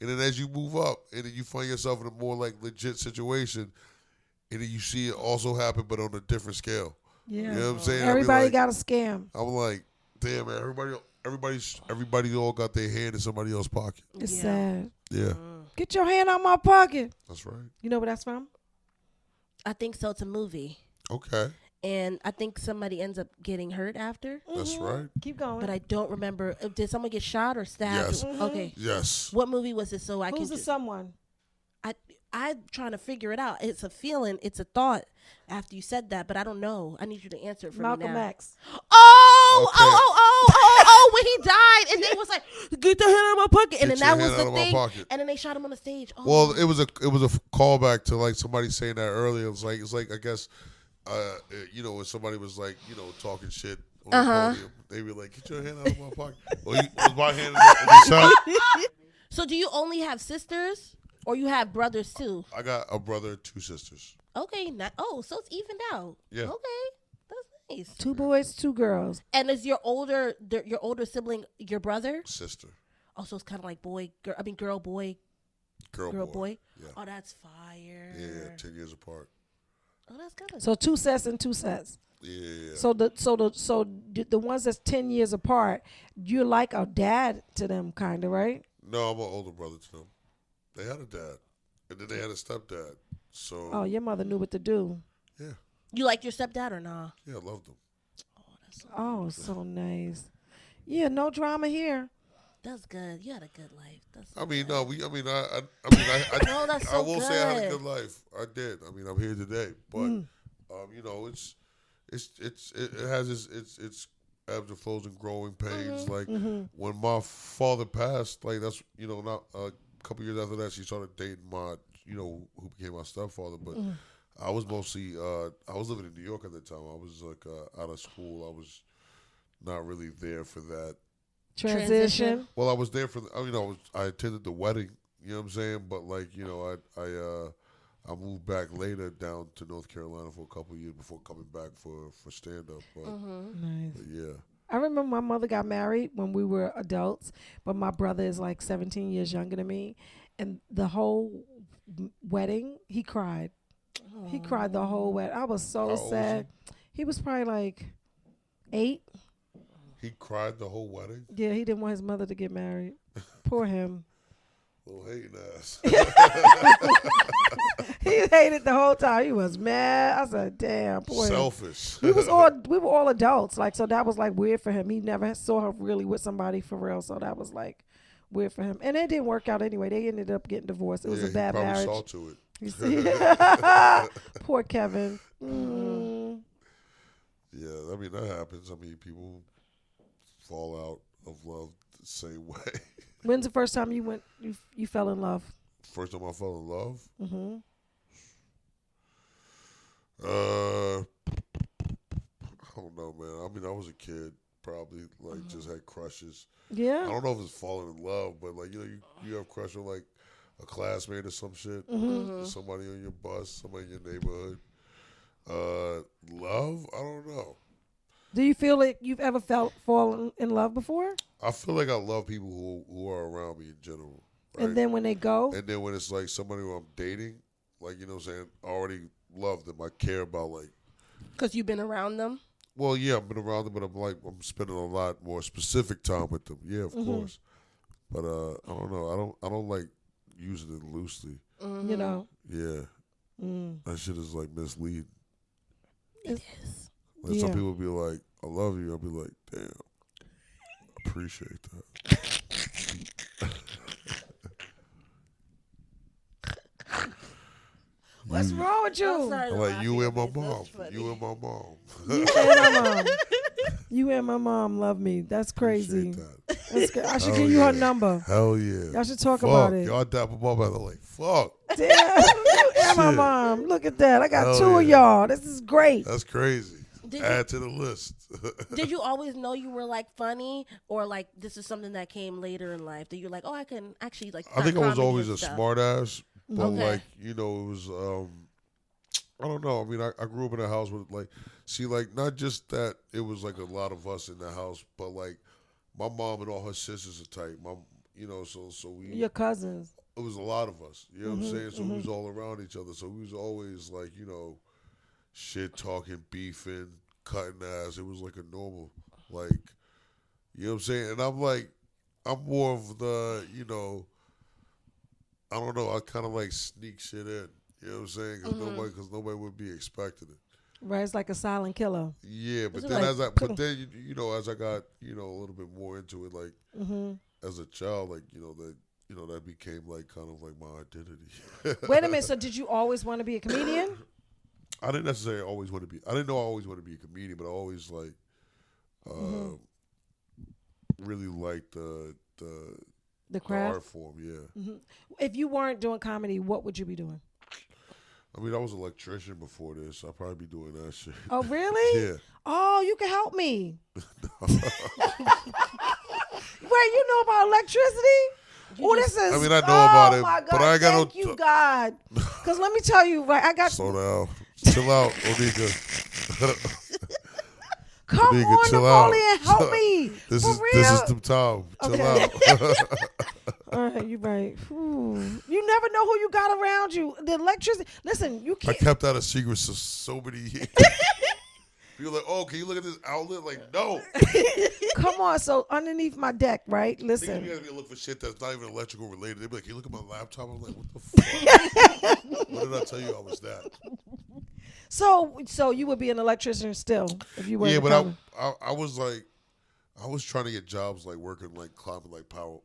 And then as you move up, and then you find yourself in a more like legit situation, and then you see it also happen, but on a different scale.
Yeah.
You know what I'm saying? I be
Everybody
like-
got a scam.
I'm like, damn, man, everybody all got their hand in somebody else's pocket.
It's
Yeah.
sad.
Yeah,
Get your hand out my pocket.
that's right.
You know where that's from?
I think so. It's a movie.
Okay.
and I think somebody ends up getting hurt after.
That's right.
Keep going.
But I don't remember. Did someone get shot or stabbed?
Yes.
Okay.
Yes.
What movie was it? So I
Who's
can.
the someone?
I'm trying to figure it out. It's a feeling. It's a thought. After you said that, but I don't know. I need you to answer it for
Malcolm
me now.
X.
When he died, and they was like, "Get the hand out of my pocket," and
Get
then
your
that was
hand out
the
of my
thing.
pocket.
And then they shot him on the stage. Oh.
Well, it was a callback to like somebody saying that earlier. It's like I guess, when somebody was like talking shit on the podium, they were like, "Get your hand out of my pocket." Well, was my hand in the shot.
So, do you only have sisters, or you have brothers too?
I got a brother, 2 sisters.
Okay, so it's evened out.
Yeah.
Okay, that's nice.
2 boys, 2 girls.
And is your older sibling your brother?
Sister.
Oh, so it's kind of like girl, boy.
Girl, boy. Yeah.
Oh, that's fire.
Yeah, 10 years apart.
Oh, that's good.
So 2 sets and 2 sets.
Yeah.
So the ones that's 10 years apart, you're like a dad to them, kind of, right?
No, I'm an older brother to them. They had a dad, and then they had a stepdad. So.
Oh, your mother knew what to do.
Yeah.
You like your stepdad or nah?
Yeah, I loved him.
Oh, that's so
Oh, so nice. Yeah, no drama here.
That's good. You had a good life. That's
I mean,
good.
no, I
No, that's so
I will say I had a
good.
good life. I did. I mean, I'm here today, but it has its ebbs and flows and growing pains. Like when my father passed, like that's not a couple years after that, she started dating my who became my stepfather. But I was mostly I was living in New York at the time. I was like out of school. I was not really there for that.
Transition.
Well, I was there for I attended the wedding. You know what I'm saying? But like I moved back later down to North Carolina for a couple of years before coming back for stand up.
Nice.
But yeah.
I remember my mother got married when we were adults, but my brother is like 17 years younger than me. And the whole wedding, he cried. He cried the whole wedding. I was so
How old was
sad. He was probably like 8.
He cried the whole wedding?
Yeah, he didn't want his mother to get married. Poor him.
Little hating ass.
He hated the whole time. He was mad. I said, damn, poor him.
Selfish.
We were all adults, like, so that was like weird for him. He never saw her really with somebody for real, so that was like weird for him. And it didn't work out anyway. They ended up getting divorced. It was a bad
he
marriage.
probably saw to it.
You see? Poor Kevin. Mm.
Yeah, I mean that happens. I mean people fall out of love the same way.
When's the first time you fell in love?
First time I fell in love?
Mm-hmm.
I don't know, man. I mean, I was a kid, probably just had crushes.
Yeah.
I don't know if it's falling in love, but like you have crush on like a classmate or some shit, somebody on your bus, somebody in your neighborhood. Love? I don't know.
Do you feel like you've ever fallen in love before?
I feel like I love people who are around me in general. Right?
And then when they go?
And then when it's like somebody who I'm dating, like, you know what I'm saying, I already love them. I care about like.
Because you've been around them?
Well, yeah, I've been around them, but I'm spending a lot more specific time with them. Yeah, of course. But I don't know. I don't like using it loosely.
You know?
Yeah. That shit is like misleading.
It is.
Like some people be like, I love you. I'll be like, damn. Appreciate that.
What's wrong with you?
I'm like, you and my mom. You and my mom.
You and my mom. You and my mom love me. That's crazy. That's I should give you her number.
Hell yeah.
Y'all should talk about it.
Y'all dap them up. I'm like, fuck.
Damn, you and my mom. Look at that. I got 2 of y'all. This is great.
That's crazy. Add to the list.
Did you always know you were like funny, or like this is something that came later in life that you're like, oh, I can actually like.
I think I was
comedy
always
and
a
stuff.
smart ass, but
Okay.
like, you know, it was I don't know. I mean, I grew up in a house with like, see, like not just that it was like a lot of us in the house, but like my mom and all her sisters are tight. So we.
Your cousins.
It was a lot of us. You know what I'm saying? So we was all around each other. So we was always like, shit talking, beefing, cutting ass. It was like a normal, like, you know what I'm saying? And I'm like, I'm more of the, I kind of like sneak shit in. You know what I'm saying? Because nobody would be expecting it.
Right, it's like a silent killer.
Yeah, but
Is it
then
like-
as I got a little bit more into it, like as a child, like that became like kind of like my identity.
Wait a minute. So did you always want to be a comedian?
I didn't necessarily always want to be. I didn't know I always wanted to be a comedian, but I always like really liked the
craft?
art form. Yeah.
If you weren't doing comedy, what would you be doing?
I mean, I was an electrician before this. I'd probably be doing that shit.
Oh, really?
Yeah.
Oh, you can help me. Wait, you know about electricity? Oh, this is.
I mean, I know about it,
my God,
but I ain't got
thank you, God. Because let me tell you, right? I got.
Slow down. Chill out, Onika.
Come
Onika,
on,
chill
Napoleon,
out.
help me.
This
For
is
real.
the time. Chill
Okay.
out.
All right, you're right. Ooh. You never know who you got around you. The electricity. Listen, you
I
can't.
kept that a secret for so many years. People are like, oh, can you look at this outlet? Like, no.
Come on. So underneath my deck, right?
Niggas
Listen.
be asking me to look for shit that's not even electrical related. They be like, can you look at my laptop? I'm like, what the fuck? What did I tell you I was that?
So you would be an electrician still if you were.
Yeah, but I was like, I was trying to get jobs like working like climbing like power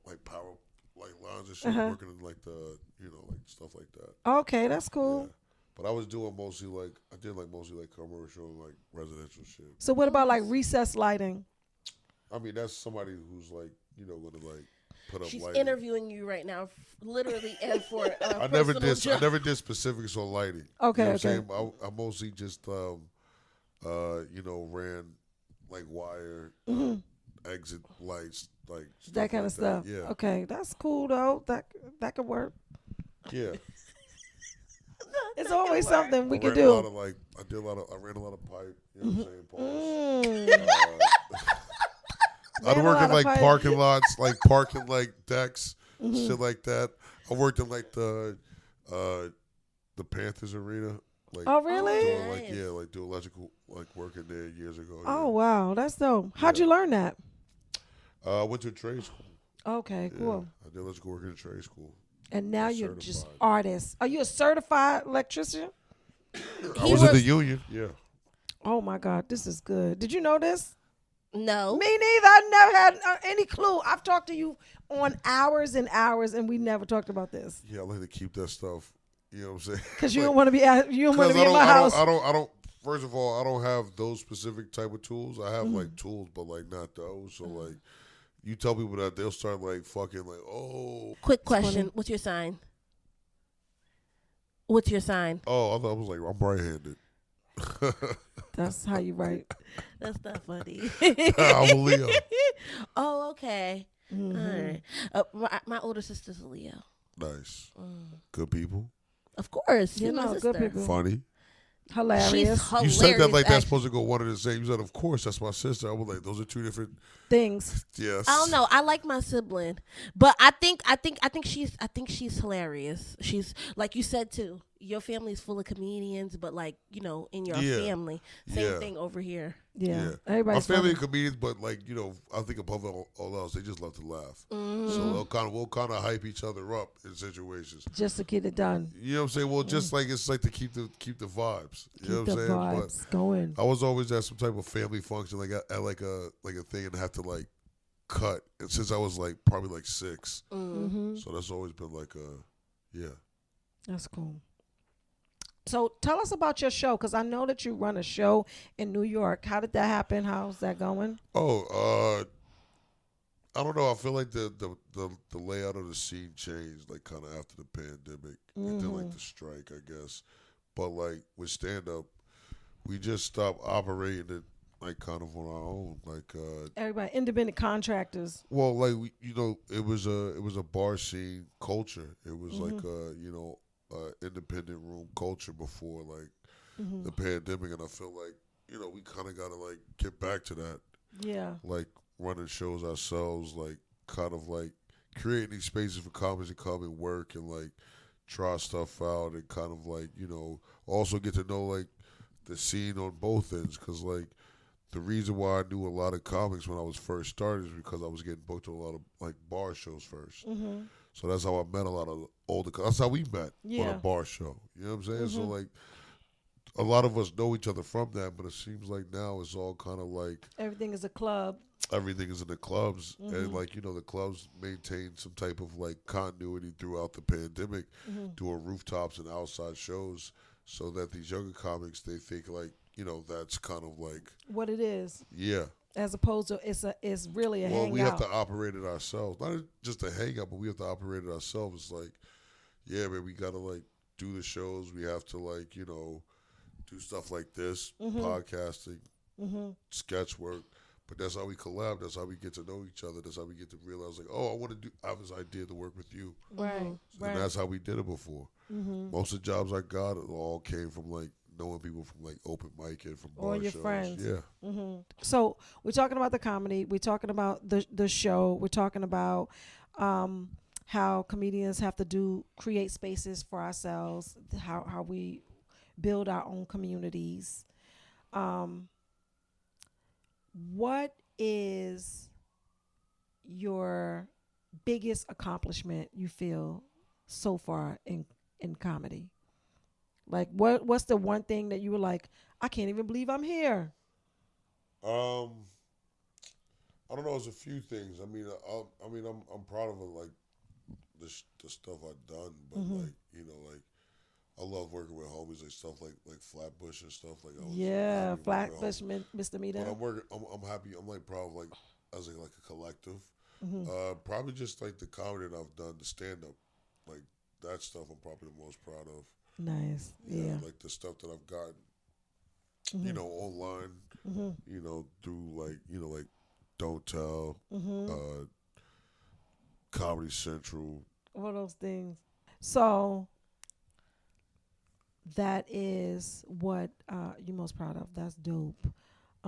lines and shit, working in like the like stuff like that.
Okay, that's cool.
Yeah. But I was doing mostly like commercial and like residential shit.
So what about like recess lighting?
I mean, that's somebody who's like gonna like put up.
She's
lighting.
interviewing you right now, literally, and for
I never did specifics on lighting.
Okay,
you know
okay.
what I'm saying? I mostly just ran like wire exit lights, like
That kind of stuff.
Yeah.
Okay, that's cool though. That could work.
Yeah.
It's always something we
I
can
ran a
do.
lot of, like, I ran a lot of pipe. You know what I'm saying? Pause. I'd
Ran a
work
lot
in
of
like
pipe.
parking lots, like parking like decks, shit like that. I worked in like the Panthers arena. Like,
Oh really?
doing
Nice.
like do electrical like work in there years ago.
Oh wow, that's dope. How'd you learn that?
I went to a trade school.
Okay, cool.
I did electrical work in a trade school.
And now you're just
Certified.
artist. Are you a certified electrician?
I was in the union. Yeah.
Oh my God, this is good. Did you know this?
No.
Me neither. I never had any clue. I've talked to you on hours and hours, and we never talked about this.
Yeah, I like to keep that stuff. You know what I'm saying?
Because you don't want to be you don't want to be
I
in my house.
I don't. First of all, I don't have those specific type of tools. I have like tools, but like not those. So like, you tell people that, they'll start like fucking like, oh.
Quick question. What's your sign? What's your sign?
Oh, I thought I was like, I'm right-handed.
That's how you write.
That's not funny.
I'm a Leo.
Oh, okay. All right. My older sister's a Leo.
Nice. Good people.
Of course.
You
She's my
know,
sister.
good people.
Funny.
Hilarious.
She's hilarious.
You said that like that's
actually.
supposed to go one and the same. You said, of course, that's my sister. I was like, those are two different.
Things.
Yes.
I don't know. I like my sibling, but I think she's hilarious. She's like you said too. Your family's full of comedians, but like in your family, same thing over here.
Yeah.
My
Everybody's
family
funny.
are comedians, but like I think above all else, they just love to laugh. So we'll kind of hype each other up in situations.
Just to get it done.
You know what I'm saying? Well, just like it's like to keep the vibes. You know what I'm
Keep the
saying?
vibes going.
But I was always at some type of family function, like at like a thing, and have to like cut. And since I was like probably like 6, so that's always been like
That's cool. So tell us about your show, because I know that you run a show in New York. How did that happen? How's that going?
Oh, I don't know. I feel like the layout of the scene changed like kind of after the pandemic and then like the strike, I guess. But like with stand up, we just stopped operating it like kind of on our own. Like
Everybody, independent contractors.
well, like it was a bar scene culture. It was like independent room culture before like the pandemic, and I feel like we kind of gotta like get back to that.
Yeah.
Like running shows ourselves, like kind of like creating these spaces for comics to come and work and like try stuff out and kind of like also get to know like the scene on both ends, because like the reason why I knew a lot of comics when I was first started is because I was getting booked to a lot of like bar shows first. So that's how I met a lot of older. That's how we met on a bar show. You know what I'm saying? So like a lot of us know each other from that, but it seems like now it's all kind of like
Everything is a club.
everything is in the clubs,
Mm-hmm.
and like the clubs maintain some type of like continuity throughout the pandemic,
Mm-hmm.
doing rooftops and outside shows, so that these younger comics they think like that's kind of like
What it is,
yeah.
as opposed to it's really a
Well, we have
hangout.
to operate it ourselves, not just a hangout, but we have to operate it ourselves. It's like, yeah, man, we gotta like do the shows. We have to like do stuff like this, podcasting, sketch work. But that's how we collab. That's how we get to know each other. That's how we get to realize, like, oh, I have this idea to work with you.
Right,
And
right.
that's how we did it before. Most of the jobs I got all came from, like, knowing people from, like, open mic and from bar
Or your
shows.
friends.
Yeah.
So we're talking about the comedy. We're talking about the show. We're talking about how comedians have to create spaces for ourselves. How we build our own communities. What is your biggest accomplishment you feel so far in comedy? Like what's the one thing that you were like, I can't even believe I'm here?
I don't know. It's a few things. I mean, I'm proud of like the stuff I've done, but like I love working with homies, like stuff like Flatbush and stuff like.
Yeah, Flatbush misdemeanor.
But I'm working. I'm happy. I'm like proud of like as like a collective. Probably just like the comedy that I've done, the stand up, like that stuff. I'm probably the most proud of.
Nice. Yeah.
Like the stuff that I've gotten, online, through like Don't Tell, Comedy Central.
All those things. So that is what you're most proud of. That's dope.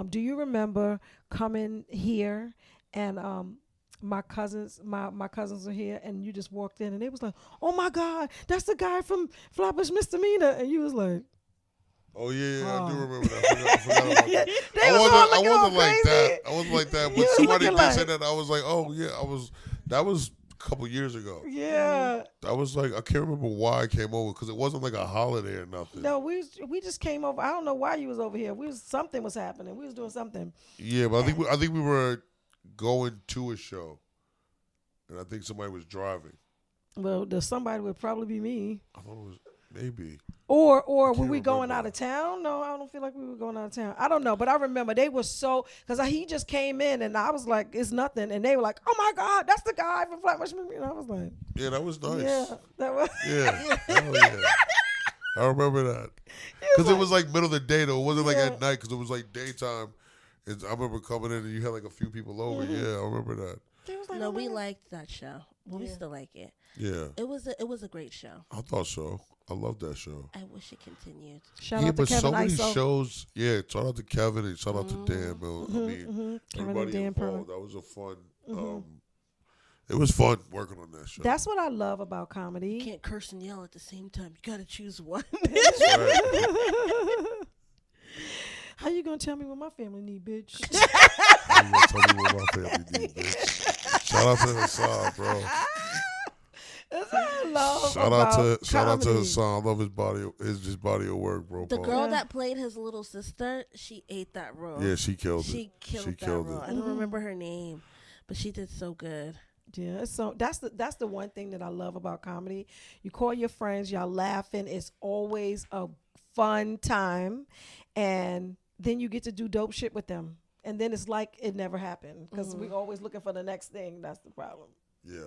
Do you remember coming here and my cousins were here and you just walked in and they was like, oh my God, that's the guy from Flatbush Misdemeanor, and you was like,
oh yeah, I do remember that. I forgot about that.
I
I wasn't like that. I wasn't like that. But somebody did say that. I was like, oh yeah, that was a couple years ago.
yeah.
I was like, I can't remember why I came over because it wasn't like a holiday or nothing.
No, we just came over. I don't know why you was over here. Something was happening. We was doing something.
Yeah, but I think we were going to a show, and I think somebody was driving.
Well, somebody would probably be me.
I thought it was maybe.
Or were we
remember.
going out of town? No, I don't feel like we were going out of town. I don't know, but I remember they were so, because he just came in and I was like, it's nothing, and they were like, oh my God, that's the guy from Flatbush. And I was like,
Yeah, that was nice.
yeah, that was.
Yeah. Hell yeah. I remember that. Because it was like middle of the day, though. It wasn't like at night because it was like daytime. And I remember coming in and you had like a few people over. Yeah, I remember that.
They was like,
No,
oh my
we
God.
liked that show. Well, we still like it.
Yeah.
It was a great show.
I thought so. I love that show.
I wish it continued.
Shout
Yeah,
out to
but
Kevin
so many
Iso.
shows. Yeah, shout out to Kevin and shout out to Dan, man. I mean,
Kevin and
everybody
Dan
involved.
Perlin.
That was a fun. It was fun working on that show.
That's what I love about comedy.
You can't curse and yell at the same time. You got to choose one.
Right.
How you gonna tell me what my family need, bitch?
You gonna tell me what my family need, bitch. Shout out to Hassan, bro.
That's what I love
Shout
about
out to
comedy.
Hassan. I love his body of work, bro.
The
Paul.
girl that played his little sister, she ate that role.
Yeah, she killed it.
She killed that
killed
role.
it.
I don't remember her name, but she did so good.
Yeah, so that's the one thing that I love about comedy. You call your friends, y'all laughing. It's always a fun time, and then you get to do dope shit with them. And then it's like it never happened because we're always looking for the next thing. That's the problem.
Yeah.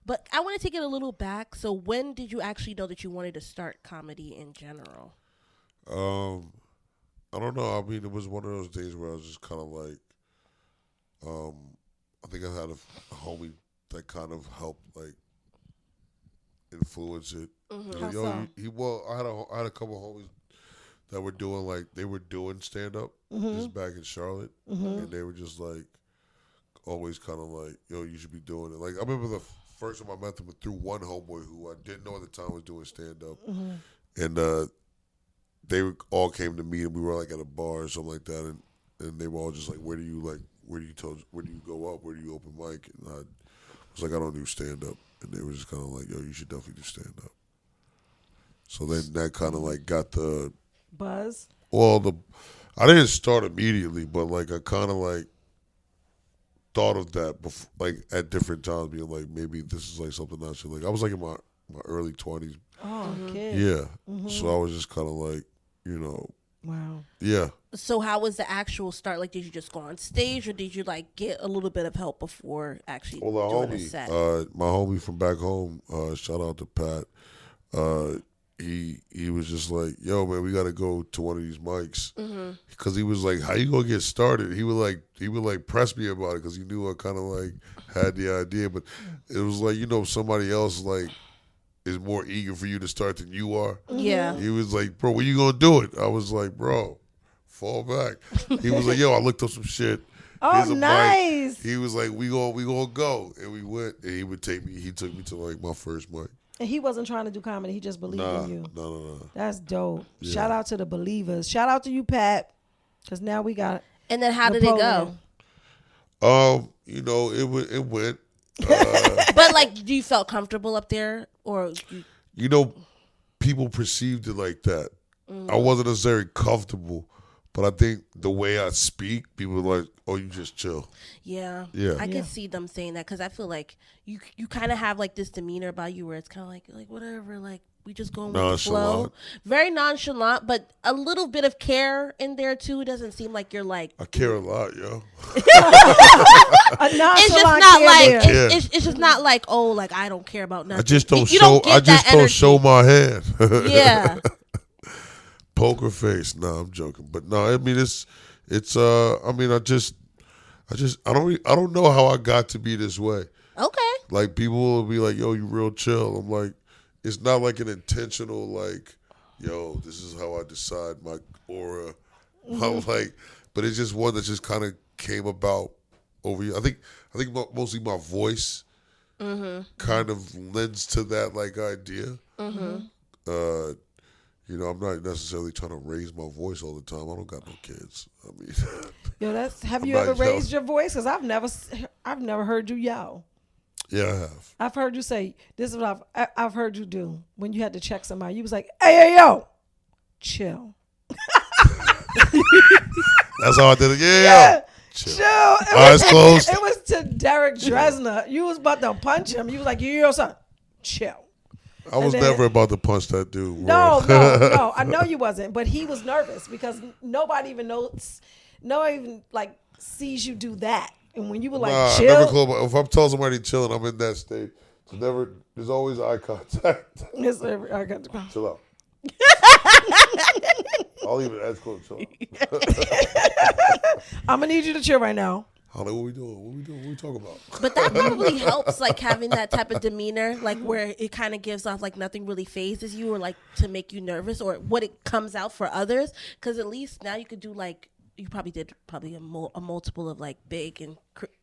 But I want to take it a little back. So when did you actually know that you wanted to start comedy in general?
I don't know. I mean, it was one of those days where I was just kind of like, I think I had a homie that kind of helped like influence it.
How so?
I had a couple of homies that were doing stand up just back in Charlotte, and they were just like always kind of like, yo, you should be doing it. Like I remember the first time I met them through one homeboy who I didn't know at the time was doing stand up, and they all came to me and we were like at a bar or something like that, and they were all just like, where do you go up? Where do you open mic? And I was like, I don't do stand up, and they were just kind of like, yo, you should definitely do stand up. So then that kind of like got the
Buzz.
Well, I didn't start immediately, but like I kind of like thought of that before, like at different times, being like maybe this is like something I should like. I was like in my early 20s.
Oh, kid.
Yeah. So I was just kind of like,
Wow.
yeah.
So how was the actual start? Like, did you just go on stage, or did you like get a little bit of help before actually
Well,
doing a set?
my homie from back home, shout out to Pat. He was just like, yo, man, we got to go to one of these mics, because he was like, how you gonna get started? He would press me about it, because he knew I kind of like had the idea, but it was like, somebody else like is more eager for you to start than you are.
Yeah.
He was like, bro, when you gonna do it? I was like, bro, fall back. He was like, yo, I looked up some shit.
Oh,
Here's a
nice.
mic. He was like, we gonna go, and we went, and he took me to like my first mic.
And he wasn't trying to do comedy. He just believed in you.
No.
That's dope.
Yeah.
Shout out to the believers. Shout out to you, Pat, because now we got.
And then how did it go?
It went.
But like, do you felt comfortable up there, or?
People perceived it like that. I wasn't necessarily comfortable, but I think the way I speak, people were like, "Oh, you just chill."
Yeah.
Yeah.
I could see them saying that, because I feel like you kind of have like this demeanor about you where it's kind of like whatever, like we just going with the flow.
Nonchalant.
Very nonchalant, but a little bit of care in there too. It doesn't seem like you're like.
I care a lot, yo.
It's just not like
Yeah.
it's just not like, oh, like I don't care about nothing.
I just don't
You
show.
get
I just
that
don't
energy.
show my hand.
Yeah.
Poker face. No, I'm joking. But no, I mean it's. I mean, I don't know how I got to be this way.
Okay.
Like people will be like, "Yo, you real chill." I'm like, it's not like an intentional like, "Yo, this is how I decide my aura." I'm like, but it's just one that just kind of came about over here. I think mostly my voice kind of lends to that like idea. I'm not necessarily trying to raise my voice all the time. I don't got no kids. I mean,
Yo, have
I'm
you
not
ever raised
yelling.
your voice? Because I've never heard you yell.
yeah, I have.
I've heard you say, this is what I've heard you do when you had to check somebody. You was like, hey, yo, chill.
That's how I did it. Yeah.
Chill. It
Eyes closed.
It was to Derek Dresner. You was about to punch him. You was like, yo, son, chill.
I was never about to punch that dude.
No,
bro.
no. I know you wasn't, but he was nervous because nobody even knows, no one even like sees you do that. And when you were like,
I
chill,
never close if I'm telling somebody chilling, I'm in that state. So there's always eye contact.
I got to
Chill out. I'll even ask close. Chill out.
I'm gonna need you to chill right now.
Holly, what we doing? What we talking about?
But that probably helps, like having that type of demeanor, like where it kind of gives off like nothing really phases you, or like to make you nervous, or what it comes out for others. Because at least now you could do like you probably did a multiple of like big and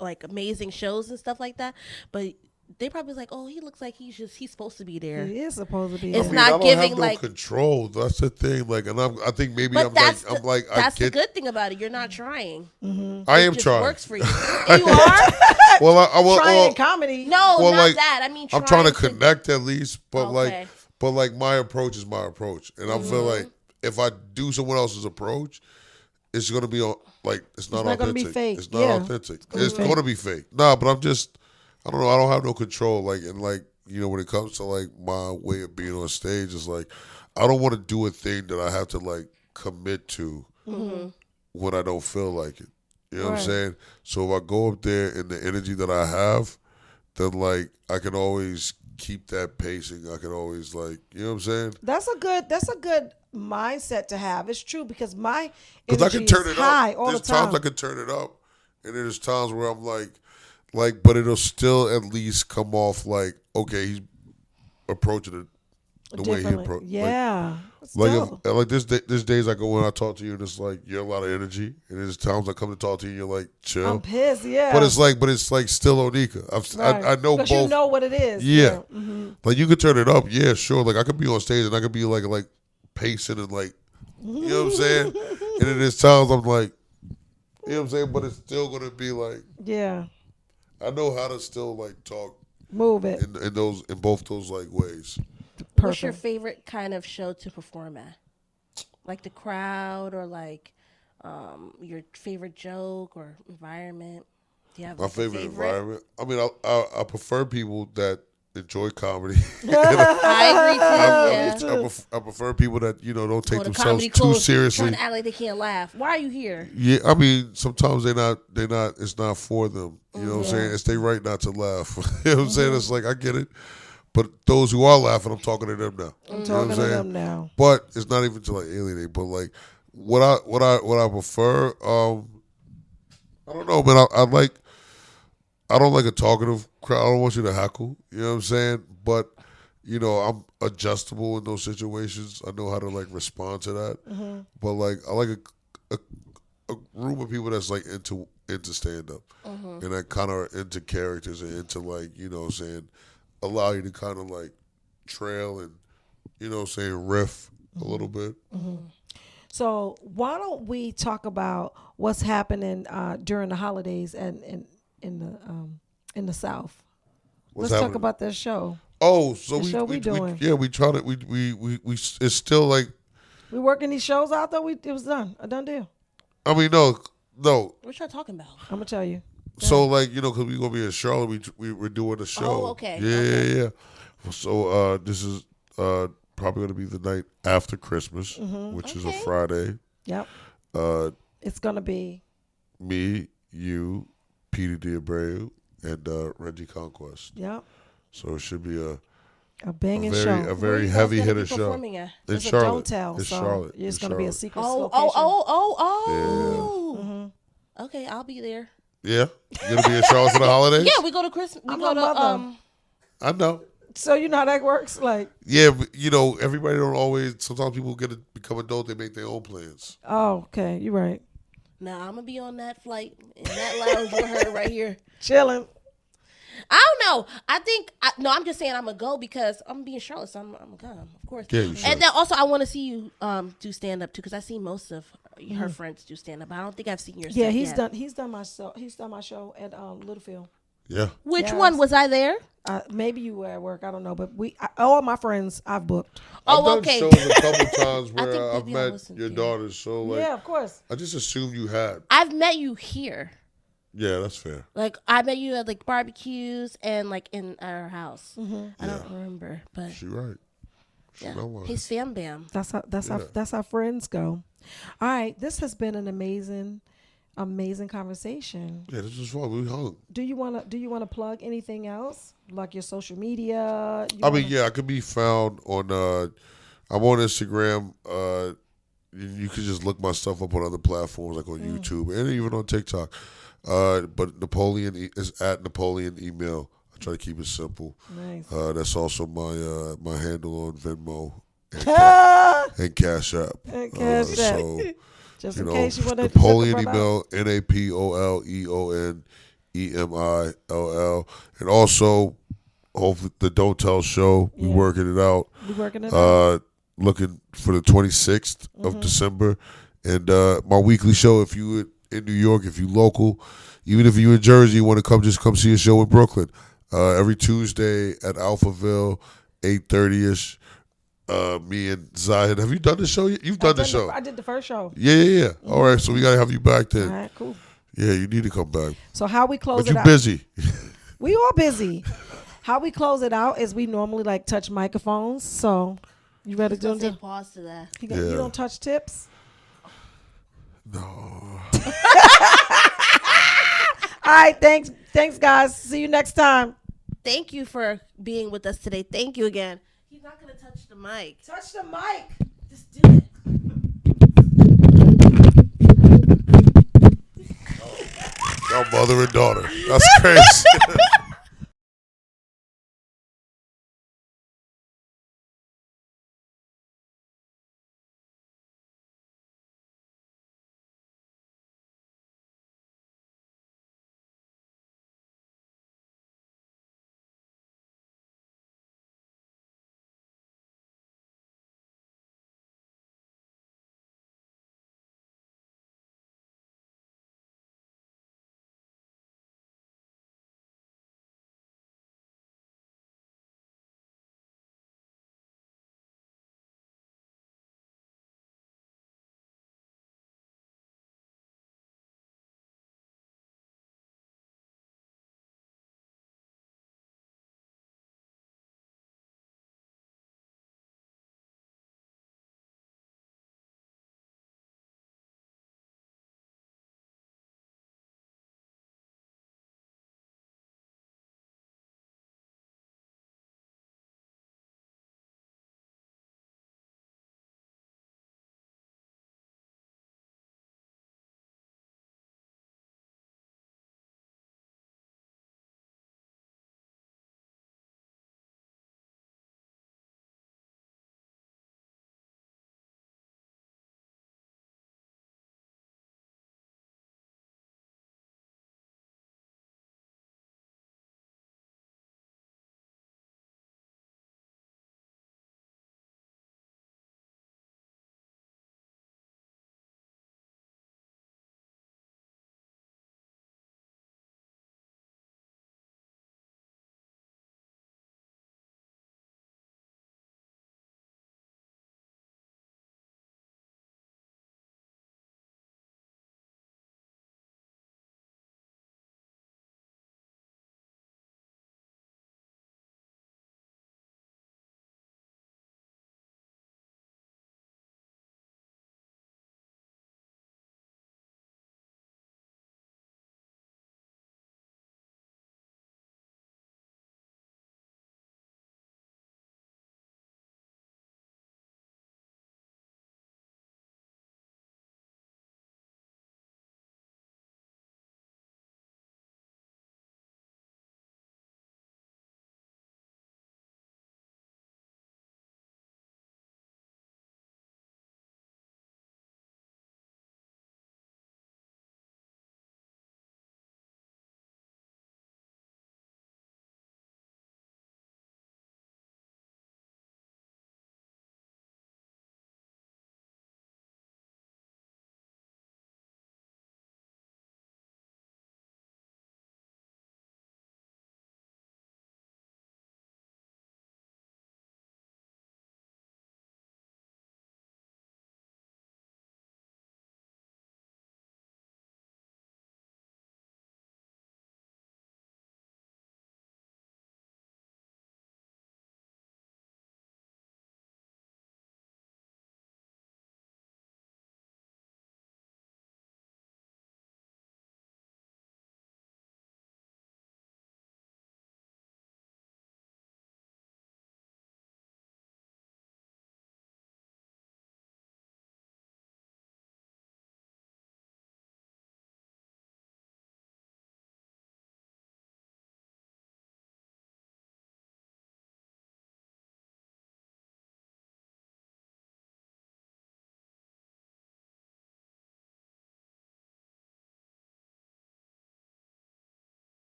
like amazing shows and stuff like that. But they probably like, oh, he looks like he's supposed to be there.
He is supposed to be.
It's
there.
not
I don't
giving
have no
like
control. That's the thing. Like, and I think maybe
But
I'm
that's
like
that's
I
the
get.
good thing about it. You're not trying.
I am
It just
trying.
works for you. You are?
Well,
Trying comedy.
No,
Well,
not
like,
that. I mean,
I'm trying to connect at least, but
Okay.
like my approach is my approach, and I feel like if I do someone else's approach, it's gonna be like it's not
not gonna
authentic.
be fake.
It's not
Yeah.
authentic.
gonna be
It's
fake.
gonna be fake. Nah, but I don't know. I don't have no control. Like, and like when it comes to like my way of being on stage, is like I don't want to do a thing that I have to like commit to when I don't feel like it. You know what I'm
Right.
saying? So if I go up there and the energy that I have, then like I can always keep that pacing. I can always like, you know what I'm saying?
That's a good mindset to have. It's true because my
Because I
energy
can turn
is
it
high
up.
all
There's
the time.
times I can turn it up, and then there's times where I'm like, but it'll still at least come off like, okay, he's approaching it the way he
Differently.
approached.
Yeah.
Like there's days I go when I talk to you and it's like you're a lot of energy, and there's times I come to talk to you and you're like chill.
I'm pissed. Yeah.
But it's like still Onika.
Right.
I know both.
Because you know what it is.
Yeah.
Mm-hmm.
Like you could turn it up, yeah, sure. Like I could be on stage and I could be like pacing and like, you know what I'm saying? And then there's times I'm like, you know what I'm saying? But it's still gonna be like,
Yeah.
I know how to still like talk
Move it.
in both those like ways.
What's your
Perfect.
favorite kind of show to perform at? Like the crowd or like your favorite joke or environment? Do you have
My
like, a
favorite environment. I mean, I prefer people that enjoy comedy.
I agree too.
I prefer people that don't take
Or the
themselves
comedy
too
clothes
seriously.
trying to act like they can't laugh. Why are you here?
Yeah, I mean, sometimes they're not. It's not for them. You know what I'm saying? It's their right not to laugh. You know what I'm saying? It's like I get it, but those who are laughing, I'm talking to them now.
I'm
You know
talking
what I'm
to
saying?
them now.
But it's not even to like alienate. But like what I prefer. I don't know, man. I don't like a talkative crowd. I don't want you to heckle. You know what I'm saying? But I'm adjustable in those situations. I know how to like respond to that. But like I like a room of people that's like into stand up and that kind of into characters and into like what I'm saying, allow you to kind of like trail and what I'm saying, riff a little bit.
So why don't we talk about what's happening during the holidays and in the South?
What's
Let's
happening?
talk about that show.
Oh, so
The show we doing.
we try to we it's still like
We working these shows out though. It was done. A done deal.
I mean no.
What y'all talking about?
I'm gonna tell you.
So like because we gonna be in Charlotte, we're doing a show.
Oh, okay.
Yeah. So this is probably gonna be the night after Christmas, which is a Friday.
Yep. It's gonna be
Me, you, Peter Diabreu, and Reggie Conquest.
Yep.
So it should be
A banging
a
show.
very heavy hitter show.
Performing at?
In
It's a
Charlotte.
don't tell.
It's
So
Charlotte.
it's
In
going to be a
Charlotte.
secret location.
Okay, I'll be there.
Yeah, you gonna be in Charlotte for the holidays?
Yeah, we go to Christmas. We
I'm
go
a
to
mother.
I know.
So you know how that works? Like,
Yeah, but everybody don't always. Sometimes people become adult. They make their own plans.
oh, okay, you're right.
Nah, I'm gonna be on that flight in that lounge with her right here.
Chilling.
I don't know. I think I'm just saying I'm gonna go because I'm gonna be in Charlotte, so I'm gonna come, of course.
Yeah, you should.
And then also I want to see you do stand up too because I see most of her friends do stand up. I don't think I've seen yours.
Yeah,
yet.
he's done my show. He's done my show at Littlefield.
Yeah.
Which
Yes.
one was I there?
Maybe you were at work. I don't know, but all my friends I've booked.
I've
Oh,
done
okay.
shows a couple times
I
where
think
I've
maybe I
met
listened
your
to you.
daughters. So like,
Yeah, of course.
I just assumed you had.
I've met you here.
Yeah, that's fair.
Like I met you at like barbecues and like in our house. I don't remember, but
She right. She
yeah,
know why.
he's fam bam.
That's how friends go. All right, this has been an amazing conversation.
Yeah, this was fun. We hung.
Do you wanna plug anything else like your social media?
I could be found on. I'm on Instagram. You could just look my stuff up on other platforms like on YouTube and even on TikTok. But Napoleon is at Napoleon Emill. I try to keep it simple.
Nice.
That's also my handle on Venmo and Cash App.
And Cash App.
So
Just in case you want to
Napoleon Emill, NapoleonEmill, and also hopefully the Don't Tell show. We working it out.
We working it out.
Looking for the 26th of December, and my weekly show. If you in New York, if you local, even if you in Jersey, you want to come see a show in Brooklyn. Every Tuesday at Alphaville, 8:30ish. Me and Zahid. Have you done the show yet? You've done the show.
I did the first show.
Yeah. All right, so we gotta have you back then.
All right, cool.
Yeah, you need to come back.
So how we close
But
it
you
out?
busy.
We all busy. How we close it out is we normally like touch microphones. So you ready to do
Say
it?
pause to that.
You don't touch tips?
No.
All right, thanks guys. See you next time.
Thank you for being with us today. Thank you again. He's not gonna touch the mic.
Touch the mic.
Just do it.
Y'all mother and daughter. That's crazy.